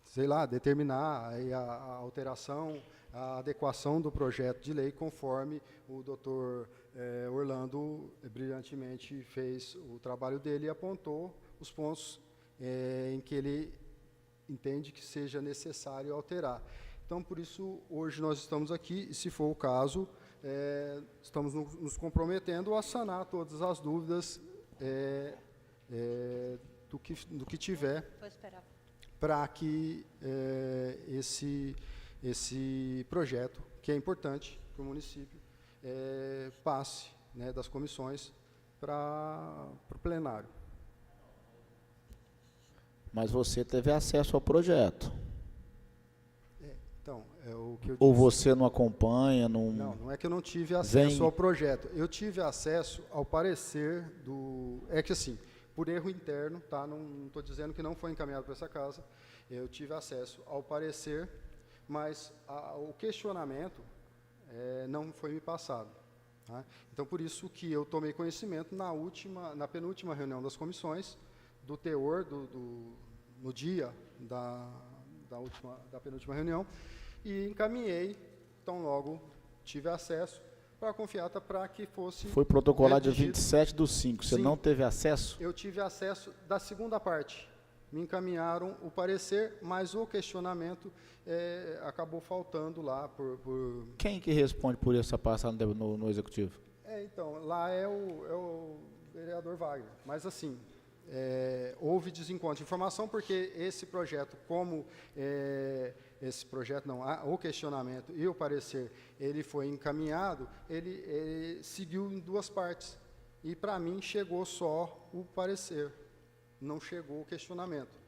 sei lá, determinar aí a alteração, a adequação do projeto de lei, conforme o doutor Orlando brilhantemente fez o trabalho dele e apontou os pontos em que ele entende que seja necessário alterar. Então, por isso, hoje nós estamos aqui, e se for o caso, estamos nos comprometendo a sanar todas as dúvidas do que tiver, para que esse projeto, que é importante para o município, passe, né, das comissões para o plenário. Mas você teve acesso ao projeto? Então, é o que eu Ou disse. você não acompanha? Não é que eu não tive acesso ao projeto. Eu tive acesso ao parecer do... É que assim, por erro interno, tá? Não estou dizendo que não foi encaminhado para essa casa, eu tive acesso ao parecer, mas o questionamento não foi me passado. Tá? Então, por isso que eu tomei conhecimento na penúltima reunião das comissões, do teor no dia da penúltima reunião, e encaminhei, então logo tive acesso, para a Confiata, para que fosse... Foi protocolado dia redigido. 27/5, você Sim. não teve acesso? Eu tive acesso da segunda parte. Me encaminharam o parecer, mas o questionamento acabou faltando lá por... Quem que responde por essa passada no Executivo? Então, lá é o vereador Wagner. Mas, assim, houve desencontro de informação, porque esse projeto, o questionamento e o parecer, ele foi encaminhado, ele seguiu em duas partes. E, para mim, chegou só o parecer, não chegou o questionamento.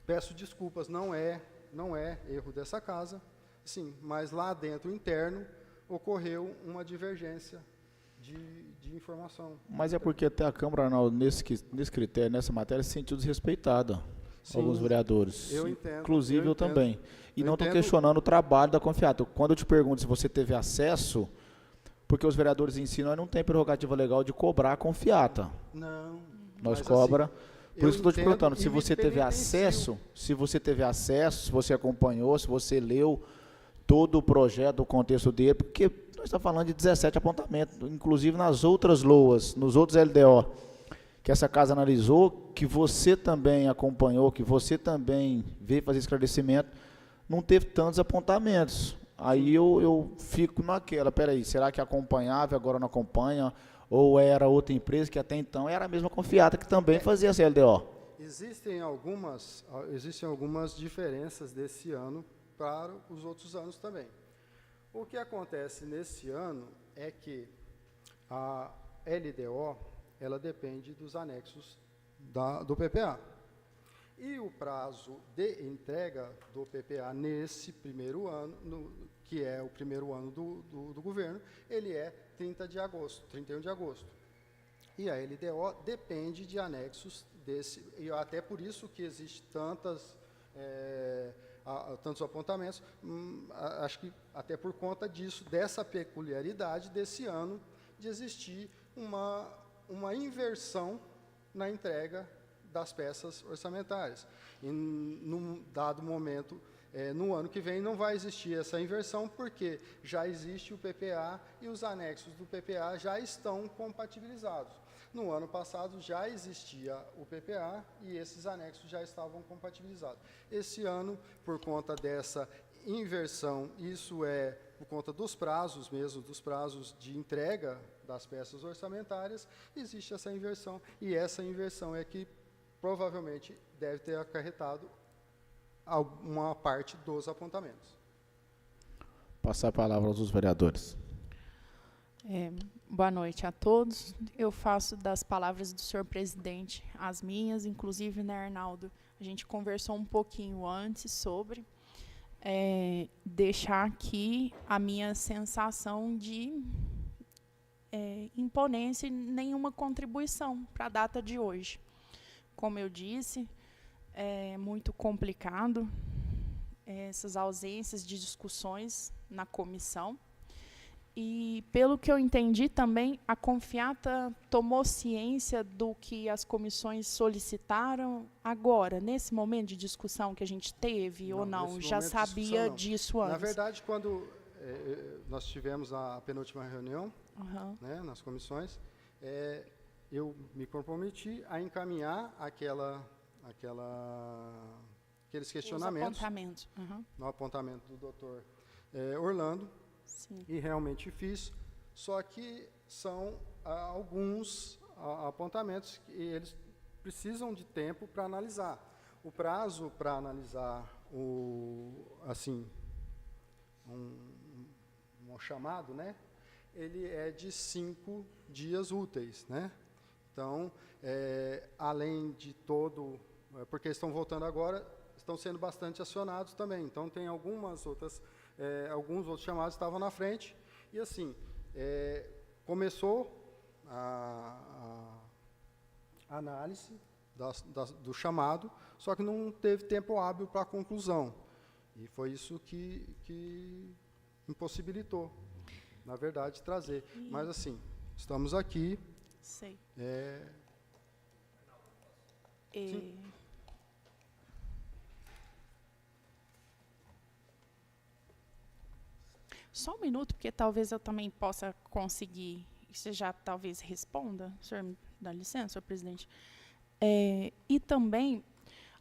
Peço desculpas, não é erro dessa casa, sim, mas lá dentro, interno, ocorreu uma divergência de informação. Mas é porque até a Câmara, nesse critério, nessa matéria, se sentiu desrespeitada. Sim, alguns vereadores. eu entendo. Inclusive eu também. E não estou entendo. questionando o trabalho da Confiata. Quando eu te pergunto se você teve acesso, porque os vereadores em si, nós não temos prerrogativa legal de cobrar a Confiata. Não. Nós mas, cobra. assim, Por isso que eu estou te entendo perguntando, e se me você teve acesso, se você acompanhou, se você leu todo o projeto, o contexto dele, porque nós estamos falando de 17 apontamentos, inclusive nas outras LOAs, nos outros LDO, que essa casa analisou, que você também acompanhou, que você também veio fazer esclarecimento, não teve tantos apontamentos. Aí eu fico naquela, peraí, será que acompanhava e agora não acompanha? Ou era outra empresa que até então era a mesma Confiata que também fazia essa LDO? Existem algumas diferenças desse ano para os outros anos também. O que acontece nesse ano é que a LDO, ela depende dos anexos do PPA. E o prazo de entrega do PPA nesse primeiro ano, que é o primeiro ano do governo, ele é 31 de agosto. E a LDO depende de anexos desse, e até por isso que existe tantos apontamentos, acho que até por conta disso, dessa peculiaridade desse ano, de existir uma inversão na entrega das peças orçamentárias. Em num dado momento, no ano que vem não vai existir essa inversão, porque já existe o PPA e os anexos do PPA já estão compatibilizados. No ano passado já existia o PPA e esses anexos já estavam compatibilizados. Esse ano, por conta dessa inversão, isso é por conta dos prazos mesmo, dos prazos de entrega das peças orçamentárias, existe essa inversão, e essa inversão é que provavelmente deve ter acarretado uma parte dos apontamentos. Passar a palavra aos vereadores. Boa noite a todos. Eu faço das palavras do senhor presidente as minhas, inclusive, né, Arnaldo? A gente conversou um pouquinho antes sobre deixar aqui a minha sensação de imponência e nenhuma contribuição para a data de hoje. Como eu disse, é muito complicado essas ausências de discussões na comissão. E, pelo que eu entendi também, a Confiata tomou ciência do que as comissões solicitaram agora, nesse momento de discussão que a gente teve, ou não? Já sabia disso antes? Na verdade, quando nós tivemos a penúltima reunião, né, nas comissões, eu me comprometi a encaminhar aqueles questionamentos. Os apontamentos. No apontamento do doutor Orlando. Sim. E realmente fiz, só que são alguns apontamentos que eles precisam de tempo para analisar. O prazo para analisar um chamado, né, ele é de 5 dias úteis, né? Então, além de todo, porque estão voltando agora, estão sendo bastante acionados também. Então, tem alguns outros chamados estavam na frente, e assim, começou a análise do chamado, só que não teve tempo hábil para a conclusão. E foi isso que impossibilitou, na verdade, trazer. Mas assim, estamos aqui. Sei. Só um minuto, porque talvez eu também possa conseguir, você já talvez responda, o senhor me dá licença, senhor presidente. E também,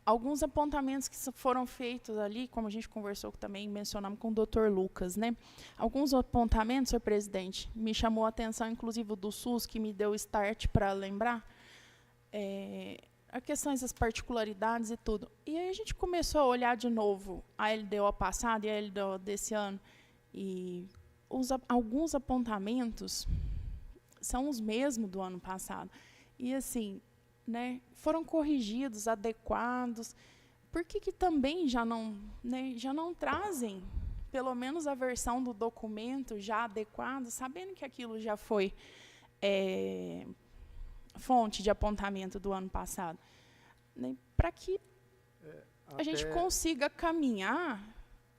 alguns apontamentos que foram feitos ali, como a gente conversou também, mencionamos com o doutor Lucas, né? Alguns apontamentos, senhor presidente, me chamou a atenção, inclusive o do SUS, que me deu start para lembrar, a questões das particularidades e tudo. E aí a gente começou a olhar de novo a LDO passada e a LDO desse ano, e alguns apontamentos são os mesmos do ano passado. E, assim, né, foram corrigidos, adequados. Por que também já não trazem, pelo menos, a versão do documento já adequada, sabendo que aquilo já foi fonte de apontamento do ano passado? Né, para que a gente consiga caminhar.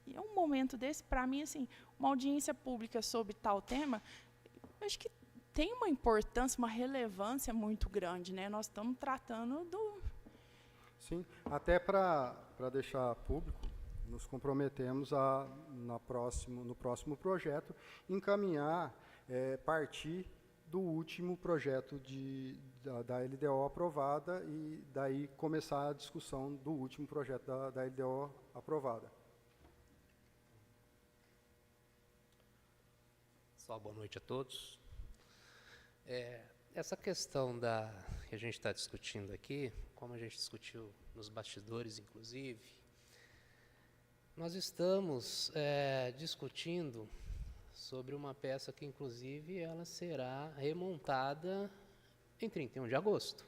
E um momento desse, para mim, assim, uma audiência pública sobre tal tema, acho que tem uma importância, uma relevância muito grande, né? Nós estamos tratando do... Sim, até para deixar público, nos comprometemos no próximo projeto, encaminhar, partir do último projeto da LDO aprovada e daí começar a discussão do último projeto da LDO aprovada. Boa noite a todos. Essa questão que a gente está discutindo aqui, como a gente discutiu nos bastidores, inclusive, nós estamos discutindo sobre uma peça que, inclusive, ela será remontada em 31 de agosto.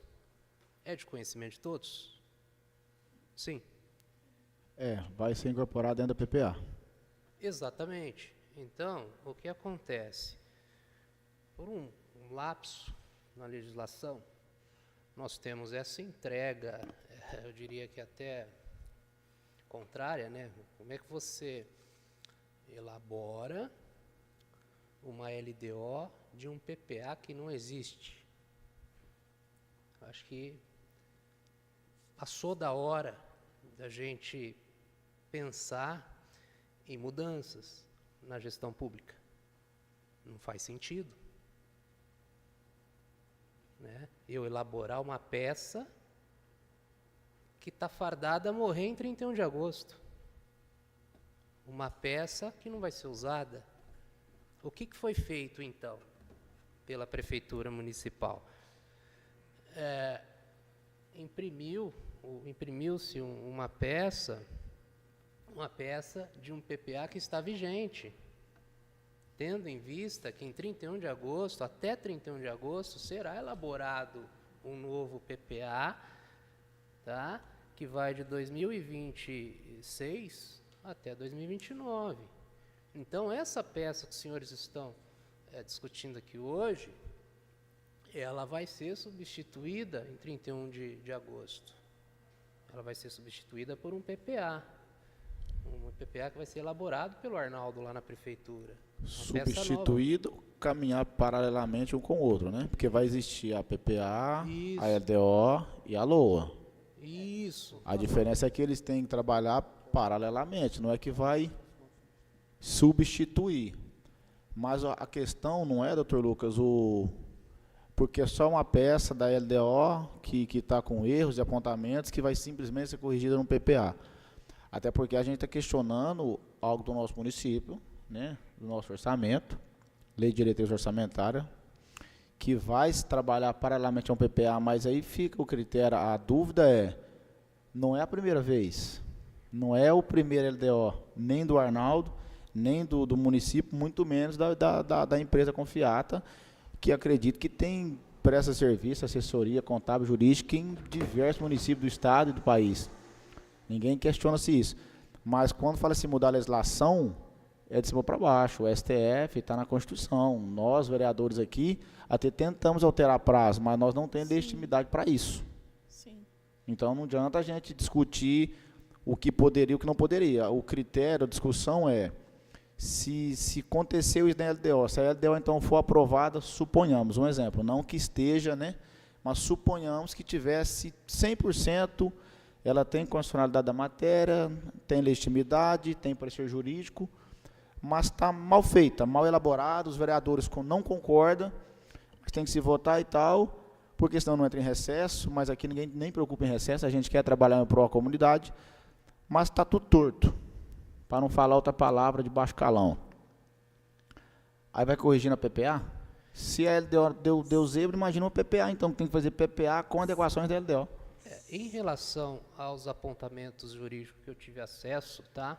É de conhecimento de todos? Sim. Vai ser incorporado dentro da PPA. Exatamente. Então, o que acontece? Por um lapso na legislação, nós temos essa entrega, eu diria que até contrária, né? Como é que você elabora uma LDO de um PPA que não existe? Acho que passou da hora da gente pensar em mudanças na gestão pública. Não faz sentido, né? Eu elaborar uma peça que está fardada a morrer em 31 de agosto. Uma peça que não vai ser usada. O que foi feito, então, pela Prefeitura Municipal? Imprimiu-se uma peça de um PPA que está vigente, tendo em vista que em 31 de agosto, até 31 de agosto, será elaborado um novo PPA, tá? Que vai de 2026 até 2029. Então, essa peça que os senhores estão discutindo aqui hoje, ela vai ser substituída em 31 de agosto. Ela vai ser substituída por um PPA. Um PPA que vai ser elaborado pelo Arnaldo lá na prefeitura. Substituído, caminhar paralelamente um com o outro, né? Porque vai existir a PPA, Isso. a LDO e a LOA. Isso. A diferença é que eles têm que trabalhar paralelamente, não é que vai substituir. Mas a questão não é, doutor Lucas, porque é só uma peça da LDO que está com erros e apontamentos que vai simplesmente ser corrigida no PPA. Até porque a gente está questionando algo do nosso município, né, do nosso orçamento, lei de diretriz orçamentária, que vai se trabalhar paralelamente a um PPA, mas aí fica o critério, a dúvida não é a primeira vez, não é o primeiro LDO, nem do Arnaldo, nem do município, muito menos da empresa Confiata, que acredito que presta serviço, assessoria contábil, jurídica em diversos municípios do estado e do país. Ninguém questiona-se isso. Mas quando fala assim mudar a legislação, é de cima para baixo. O STF está na Constituição. Nós, vereadores aqui, até tentamos alterar prazo, mas nós não temos legitimidade para isso. Sim. Então não adianta a gente discutir o que poderia e o que não poderia. O critério, a discussão é se aconteceu isso na LDO, se a LDO então for aprovada, suponhamos, um exemplo, não que esteja, né, mas suponhamos que tivesse 100%, ela tem constitucionalidade da matéria, tem legitimidade, tem parecer jurídico, mas está mal feita, mal elaborada, os vereadores não concordam, mas tem que se votar e tal, porque senão não entra em recesso, mas aqui ninguém nem preocupa em recesso, a gente quer trabalhar em prol da comunidade, mas está tudo torto, para não falar outra palavra de baixo calão. Aí vai corrigir na PPA? Se a LDO deu zebra, imagina uma PPA, então tem que fazer PPA com adequações da LDO. Em relação aos apontamentos jurídicos que eu tive acesso, tá?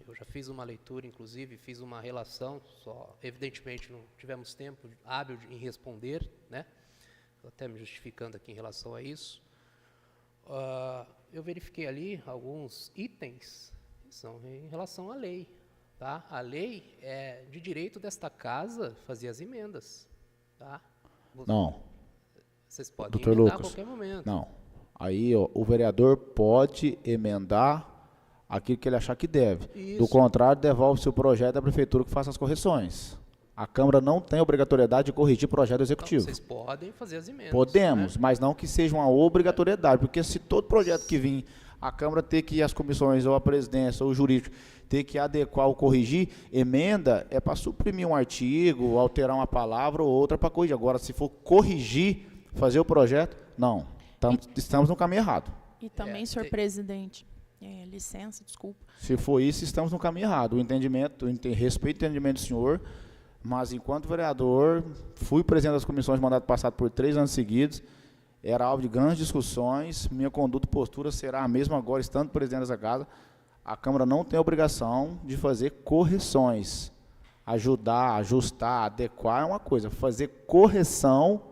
Eu já fiz uma leitura, inclusive, fiz uma relação, só evidentemente não tivemos tempo hábil em responder, né? Estou até me justificando aqui em relação a isso. Eu verifiquei ali alguns itens que são em relação à lei, tá? A lei é de direito desta casa fazer as emendas, tá? Não. Vocês podem Dr. emendar Lucas, a qualquer momento. não. Aí ó, o vereador pode emendar aquilo que ele achar que deve. Isso. Do contrário, devolve-se o projeto à prefeitura que faça as correções. A Câmara não tem obrigatoriedade de corrigir projeto Então, executivo. vocês podem fazer as emendas. Podemos, né? mas não que seja uma obrigatoriedade, porque se todo projeto que vir, a Câmara ter que ir às comissões, ou a presidência, ou o jurídico, ter que adequar ou corrigir, emenda é para suprimir um artigo, alterar uma palavra ou outra para corrigir. Agora, se for corrigir, fazer o projeto, não. Estamos no caminho errado. E também, senhor presidente, licença, desculpa. Se for isso, estamos no caminho errado. O entendimento, respeito o entendimento do senhor, mas enquanto vereador, fui presidente das comissões de mandato passado por 3 anos seguidos, era alvo de grandes discussões, minha conduta e postura será a mesma agora, estando presidente dessa casa. A Câmara não tem obrigação de fazer correções. Ajudar, ajustar, adequar é uma coisa, fazer correção,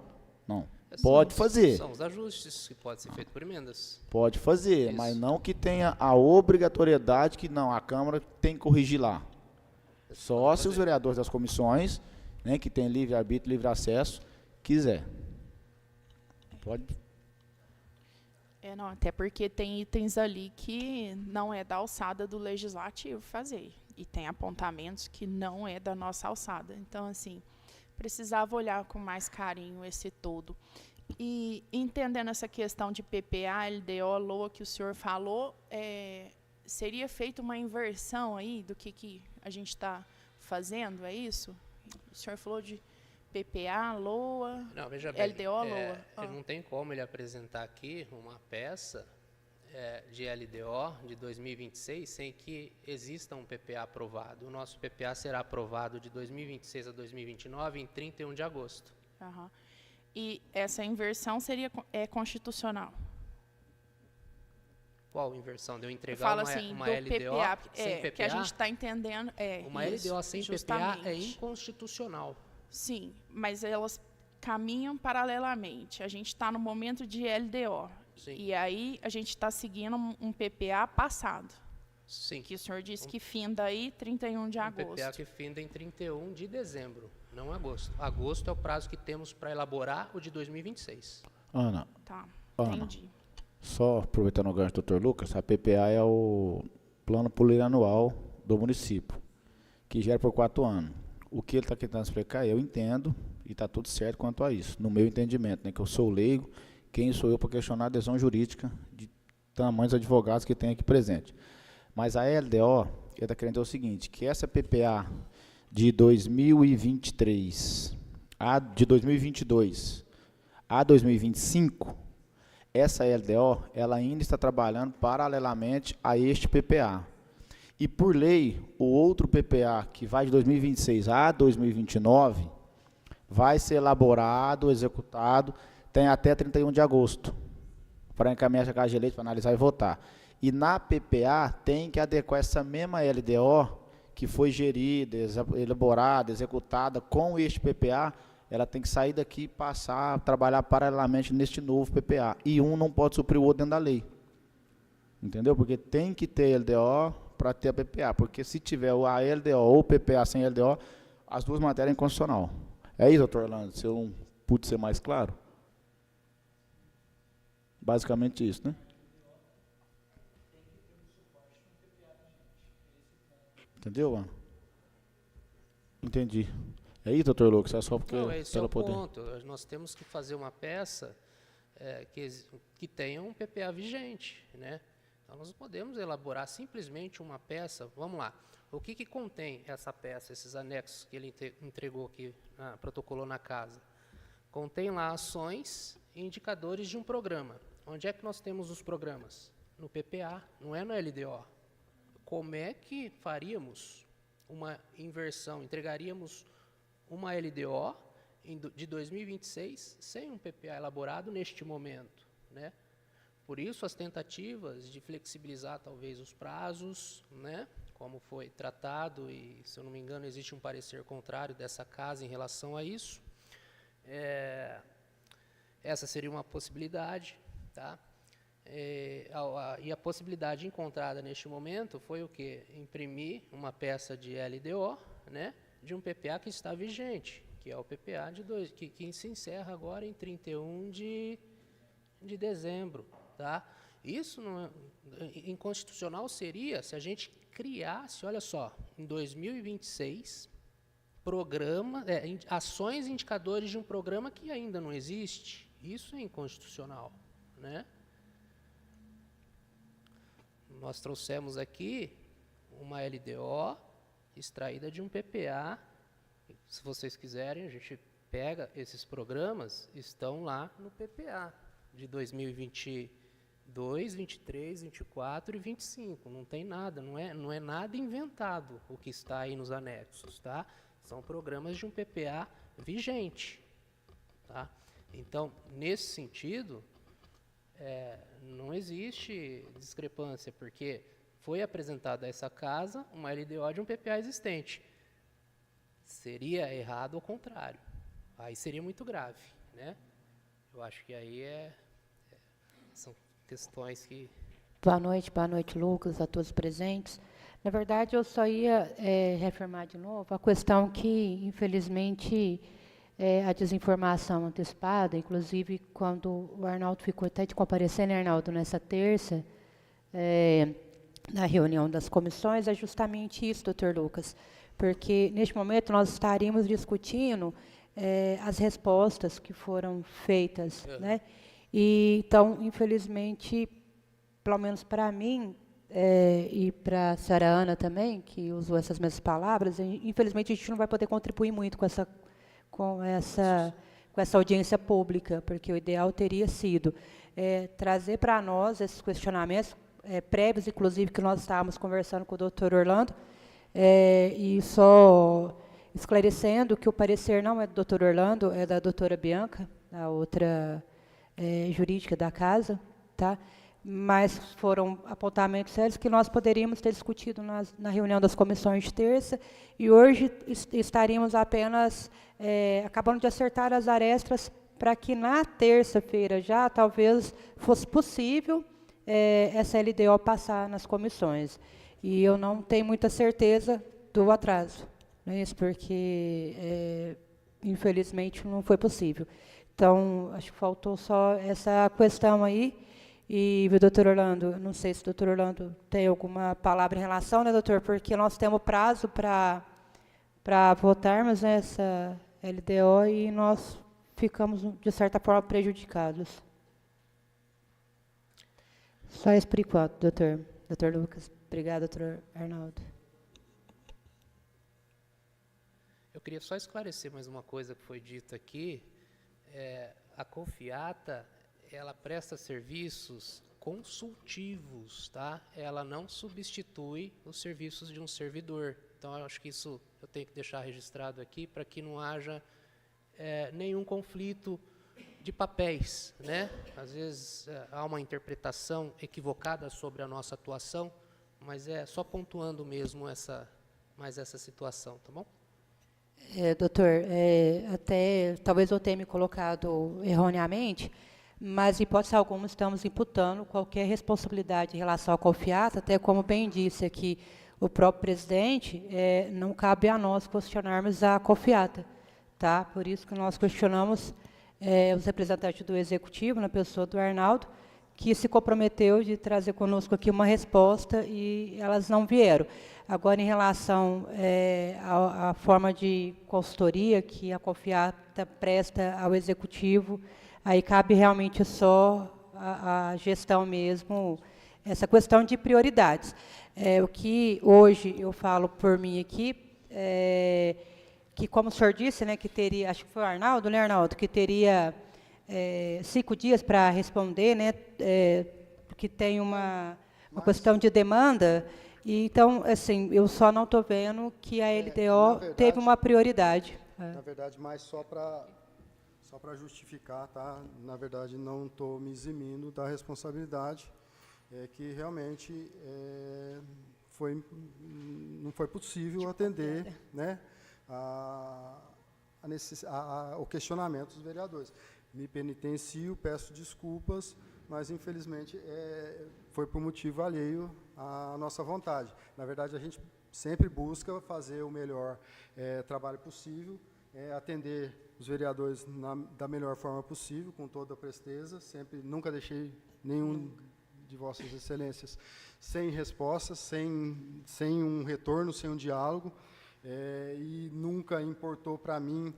não. Pode fazer. São os ajustes que podem ser feitos por emendas. Pode fazer, Isso. mas não que tenha a obrigatoriedade que não, a Câmara tem que corrigir lá. Só se os vereadores das comissões, né, que tem livre-arbítrio, livre acesso, quiser. Pode. Não, até porque tem itens ali que não é da alçada do legislativo fazer. E tem apontamentos que não é da nossa alçada. Então, assim, precisava olhar com mais carinho esse todo. E entendendo essa questão de PPA, LDO, LOA que o senhor falou, seria feita uma inversão aí do que a gente está fazendo, é isso? O senhor falou de PPA, LOA, Não, veja bem, LDO, LOA. não tem como ele apresentar aqui uma peça de LDO de 2026 sem que exista um PPA aprovado. O nosso PPA será aprovado de 2026 a 2029 em 31 de agosto. Aham. E essa inversão seria constitucional? Qual inversão? De eu entregar Fala assim, uma do LDO PPA, sem PPA? que a gente está entendendo. Uma LDO sem justamente. PPA é inconstitucional. Sim, mas elas caminham paralelamente. A gente está no momento de LDO. Sim. E aí a gente está seguindo um PPA passado. Sim. Que o senhor disse que finda aí 31 de agosto. PPA que finda em 31 de dezembro, não agosto. Agosto é o prazo que temos para elaborar o de 2026. Ana, Tá, Ana. entendi. só aproveitando o gancho do Dr. Lucas, a PPA é o plano plurianual do município, que gera por 4 anos. O que ele está tentando explicar, eu entendo, e está tudo certo quanto a isso, no meu entendimento, né, que eu sou leigo, quem sou eu para questionar a adesão jurídica de tamanhos advogados que tem aqui presente. Mas a LDO, ele está querendo dizer o seguinte, que essa PPA de 2023, de 2022 a 2025, essa LDO, ela ainda está trabalhando paralelamente a este PPA. E, por lei, o outro PPA, que vai de 2026 a 2029, vai ser elaborado, executado, tem até 31 de agosto, para encaminhar essa casa de leite, para analisar e votar. E na PPA tem que adequar essa mesma LDO, que foi gerida, elaborada, executada com este PPA, ela tem que sair daqui e passar a trabalhar paralelamente neste novo PPA. E um não pode suprir o outro dentro da lei. Entendeu? Porque tem que ter LDO para ter a PPA. Porque se tiver a LDO ou o PPA sem LDO, as duas matérias é inconstitucional. É isso, doutor Orlando? Se eu não pude ser mais claro? Basicamente isso, né? Entendeu, Ana? Entendi. É isso, doutor Lucas? É só porque Não, esse é o poder. ponto. Nós temos que fazer uma peça que tenha um PPA vigente, né? Então, nós não podemos elaborar simplesmente uma peça. Vamos lá. O que contém essa peça, esses anexos que ele entregou aqui, protocolou na casa? Contém lá ações e indicadores de um programa. Onde é que nós temos os programas? No PPA, não é no LDO. Como é que faríamos uma inversão? Entregaríamos uma LDO de 2026 sem um PPA elaborado neste momento, né? Por isso as tentativas de flexibilizar talvez os prazos, né? Como foi tratado e, se eu não me engano, existe um parecer contrário dessa casa em relação a isso. Essa seria uma possibilidade, tá? E a possibilidade encontrada neste momento foi o quê? Imprimir uma peça de LDO, né? De um PPA que está vigente, que é o PPA que se encerra agora em 31 de dezembro. Tá? Isso não inconstitucional seria se a gente criasse, olha só, em 2026, ações e indicadores de um programa que ainda não existe. Isso é inconstitucional, né? Nós trouxemos aqui uma LDO extraída de um PPA. Se vocês quiserem, a gente pega esses programas, estão lá no PPA de 2022, 23, 24 e 25. Não tem nada, não é nada inventado o que está aí nos anexos, tá? São programas de um PPA vigente, tá? Então, nesse sentido, não existe discrepância, porque foi apresentada a essa casa uma LDO de um PPA existente. Seria errado ao contrário. Aí seria muito grave, né? Eu acho que aí são questões que... Boa noite, Lucas, a todos presentes. Na verdade, eu só ia reafirmar de novo a questão que, infelizmente, a desinformação antecipada, inclusive quando o Arnaldo ficou até de comparecer, né, Arnaldo, nessa terça, na reunião das comissões, é justamente isso, doutor Lucas, porque, neste momento, nós estaríamos discutindo as respostas que foram feitas, né? E, então, infelizmente, pelo menos para mim, e para a senhora Ana também, que usou essas mesmas palavras, infelizmente a gente não vai poder contribuir muito com essa audiência pública, porque o ideal teria sido trazer para nós esses questionamentos, prévios, inclusive, que nós estávamos conversando com o doutor Orlando, e só esclarecendo que o parecer não é do doutor Orlando, é da doutora Bianca, a outra jurídica da casa, tá? Mas foram apontamentos sérios que nós poderíamos ter discutido na reunião das comissões de terça, e hoje estaríamos apenas acabando de acertar as arestas para que na terça-feira já talvez fosse possível essa LDO passar nas comissões. E eu não tenho muita certeza do atraso, não é isso? Porque infelizmente não foi possível. Então, acho que faltou só essa questão aí. E, doutor Orlando, não sei se o doutor Orlando tem alguma palavra em relação, né, doutor? Porque nós temos prazo para votarmos essa LDO e nós ficamos, de certa forma, prejudicados. Só isso por enquanto, doutor. Doutor Lucas. Obrigada, doutor Arnaldo. Eu queria só esclarecer mais uma coisa que foi dita aqui. A Confiata, ela presta serviços consultivos, tá? Ela não substitui os serviços de um servidor. Então, eu acho que isso eu tenho que deixar registrado aqui para que não haja nenhum conflito de papéis, né? Às vezes há uma interpretação equivocada sobre a nossa atuação, mas é só pontuando mesmo essa situação, tá bom? Doutor, até talvez eu tenha me colocado erroneamente, mas, em hipótese alguma, estamos imputando qualquer responsabilidade em relação à Confiata, até como bem disse aqui o próprio presidente, não cabe a nós questionarmos a Confiata, tá? Por isso que nós questionamos os representantes do Executivo, na pessoa do Arnaldo, que se comprometeu de trazer conosco aqui uma resposta e elas não vieram. Agora, em relação à forma de consultoria que a Confiata presta ao Executivo, aí cabe realmente só a gestão mesmo, essa questão de prioridades. O que hoje eu falo por mim aqui, que como o senhor disse, né, que teria, acho que foi o Arnaldo, né, Arnaldo, que teria 5 dias para responder, né, porque tem uma questão de demanda, e então, assim, eu só não estou vendo que a LDO verdade, teve uma prioridade. Na verdade, mais só para justificar, tá? Na verdade, não estou me eximindo da responsabilidade, que realmente não foi possível atender, né, o questionamento dos vereadores. Me penitencio, peço desculpas, mas, infelizmente, foi por motivo alheio à nossa vontade. Na verdade, a gente sempre busca fazer o melhor trabalho possível, atender os vereadores da melhor forma possível, com toda a presteza. Nunca deixei nenhum de vossas excelências sem resposta, sem um retorno, sem um diálogo, e nunca importou para mim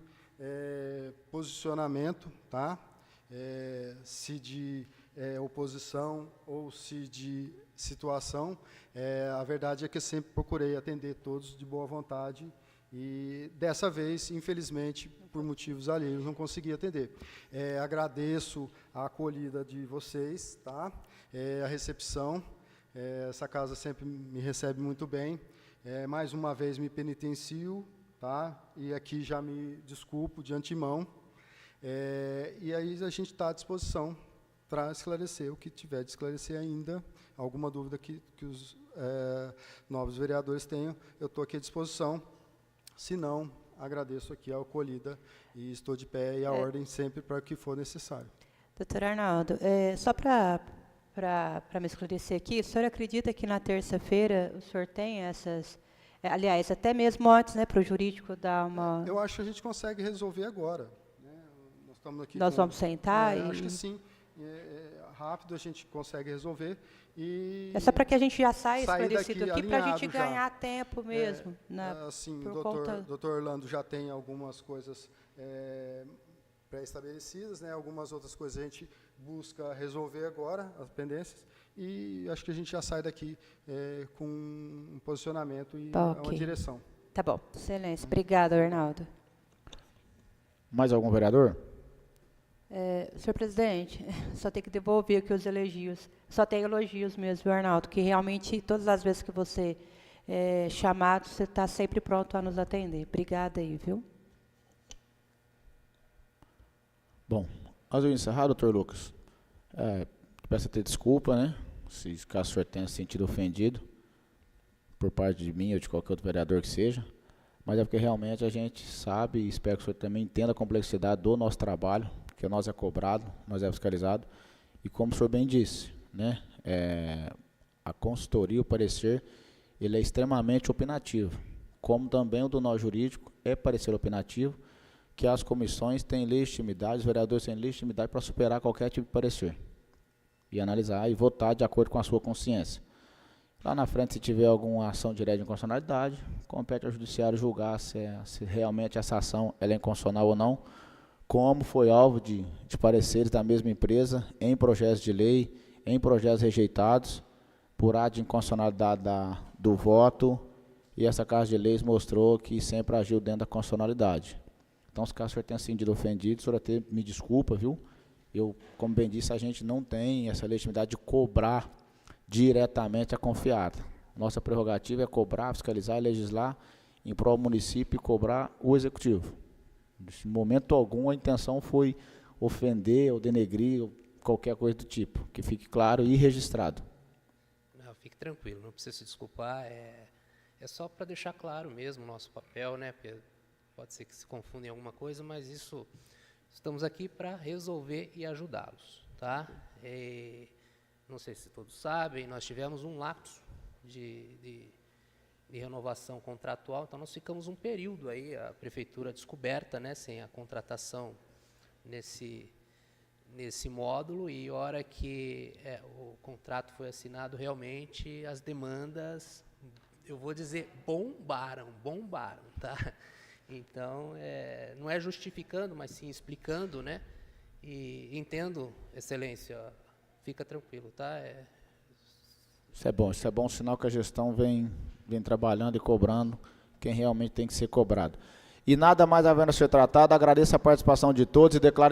posicionamento, tá? Se de oposição ou se de situação. A verdade é que eu sempre procurei atender todos de boa vontade, e dessa vez, infelizmente, por motivos alheios, não consegui atender. Agradeço a acolhida de vocês, tá? A recepção. Essa casa sempre me recebe muito bem. Mais uma vez me penitencio, tá? E aqui já me desculpo de antemão. E aí a gente está à disposição para esclarecer o que tiver de esclarecer ainda. Alguma dúvida que os novos vereadores tenham, eu estou aqui à disposição. Se não, agradeço aqui a acolhida e estou de pé e a ordem sempre para o que for necessário. Doutor Arnaldo, só para me esclarecer aqui, o senhor acredita que na terça-feira o senhor tem essas... aliás, até mesmo antes, né, para o jurídico dar uma... Eu acho que a gente consegue resolver agora, né? Nós estamos aqui. Nós vamos sentar e... Acho que sim. Rápido a gente consegue resolver. É só para que a gente já saia esclarecido aqui, para a gente já. ganhar tempo mesmo. Assim, o doutor Orlando já tem algumas coisas pré-estabelecidas, né? Algumas outras coisas a gente busca resolver agora, as pendências, e acho que a gente já sai daqui com um posicionamento e Tá, uma ok. direção. Tá bom. Excelência. Obrigada, Arnaldo. Mais algum vereador? Senhor presidente, só tem que devolver aqui os elogios. Só tem elogios mesmo, viu, Arnaldo, que realmente todas as vezes que você é chamado, você está sempre pronto a nos atender. Obrigada aí, viu? Bom, antes de eu encerrar, doutor Lucas, peço até desculpa, né? Se caso o senhor tenha se sentido ofendido por parte de mim ou de qualquer outro vereador que seja, mas é porque realmente a gente sabe e espero que o senhor também entenda a complexidade do nosso trabalho, que nós é cobrado, nós é fiscalizado, e como o senhor bem disse, né? A consultoria, o parecer, ele é extremamente opinativo, como também o do nó jurídico é parecer opinativo, que as comissões têm legitimidade, os vereadores têm legitimidade para superar qualquer tipo de parecer e analisar e votar de acordo com a sua consciência. Lá na frente, se tiver alguma ação direta de inconstitucionalidade, compete ao judiciário julgar se realmente essa ação ela é inconstitucional ou não, como foi alvo de pareceres da mesma empresa em projetos de lei, em projetos rejeitados, por ato de inconstitucionalidade do voto, e essa Casa de Leis mostrou que sempre agiu dentro da constitucionalidade. Então, se caso o senhor tenha se sentido ofendido, o senhor até me desculpa, viu? Eu, como bem disse, a gente não tem essa legitimidade de cobrar diretamente a confiada. Nossa prerrogativa é cobrar, fiscalizar e legislar em prol do município e cobrar o executivo. Em momento algum a intenção foi ofender ou denegrir ou qualquer coisa do tipo, que fique claro e registrado. Não, fique tranquilo, não precisa se desculpar, é só para deixar claro mesmo o nosso papel, né? Porque pode ser que se confunda em alguma coisa, mas isso, estamos aqui para resolver e ajudá-los, tá? Não sei se todos sabem, nós tivemos um lapso de renovação contratual, então nós ficamos um período aí, a prefeitura descoberta, né, sem a contratação nesse módulo, e a hora que o contrato foi assinado, realmente as demandas, eu vou dizer, bombaram, tá? Então, não é justificando, mas sim explicando, né? E entendo, excelência, fica tranquilo, tá? Isso é bom sinal que a gestão vem trabalhando e cobrando quem realmente tem que ser cobrado. E nada mais havendo a ser tratado, agradeço a participação de todos e declaro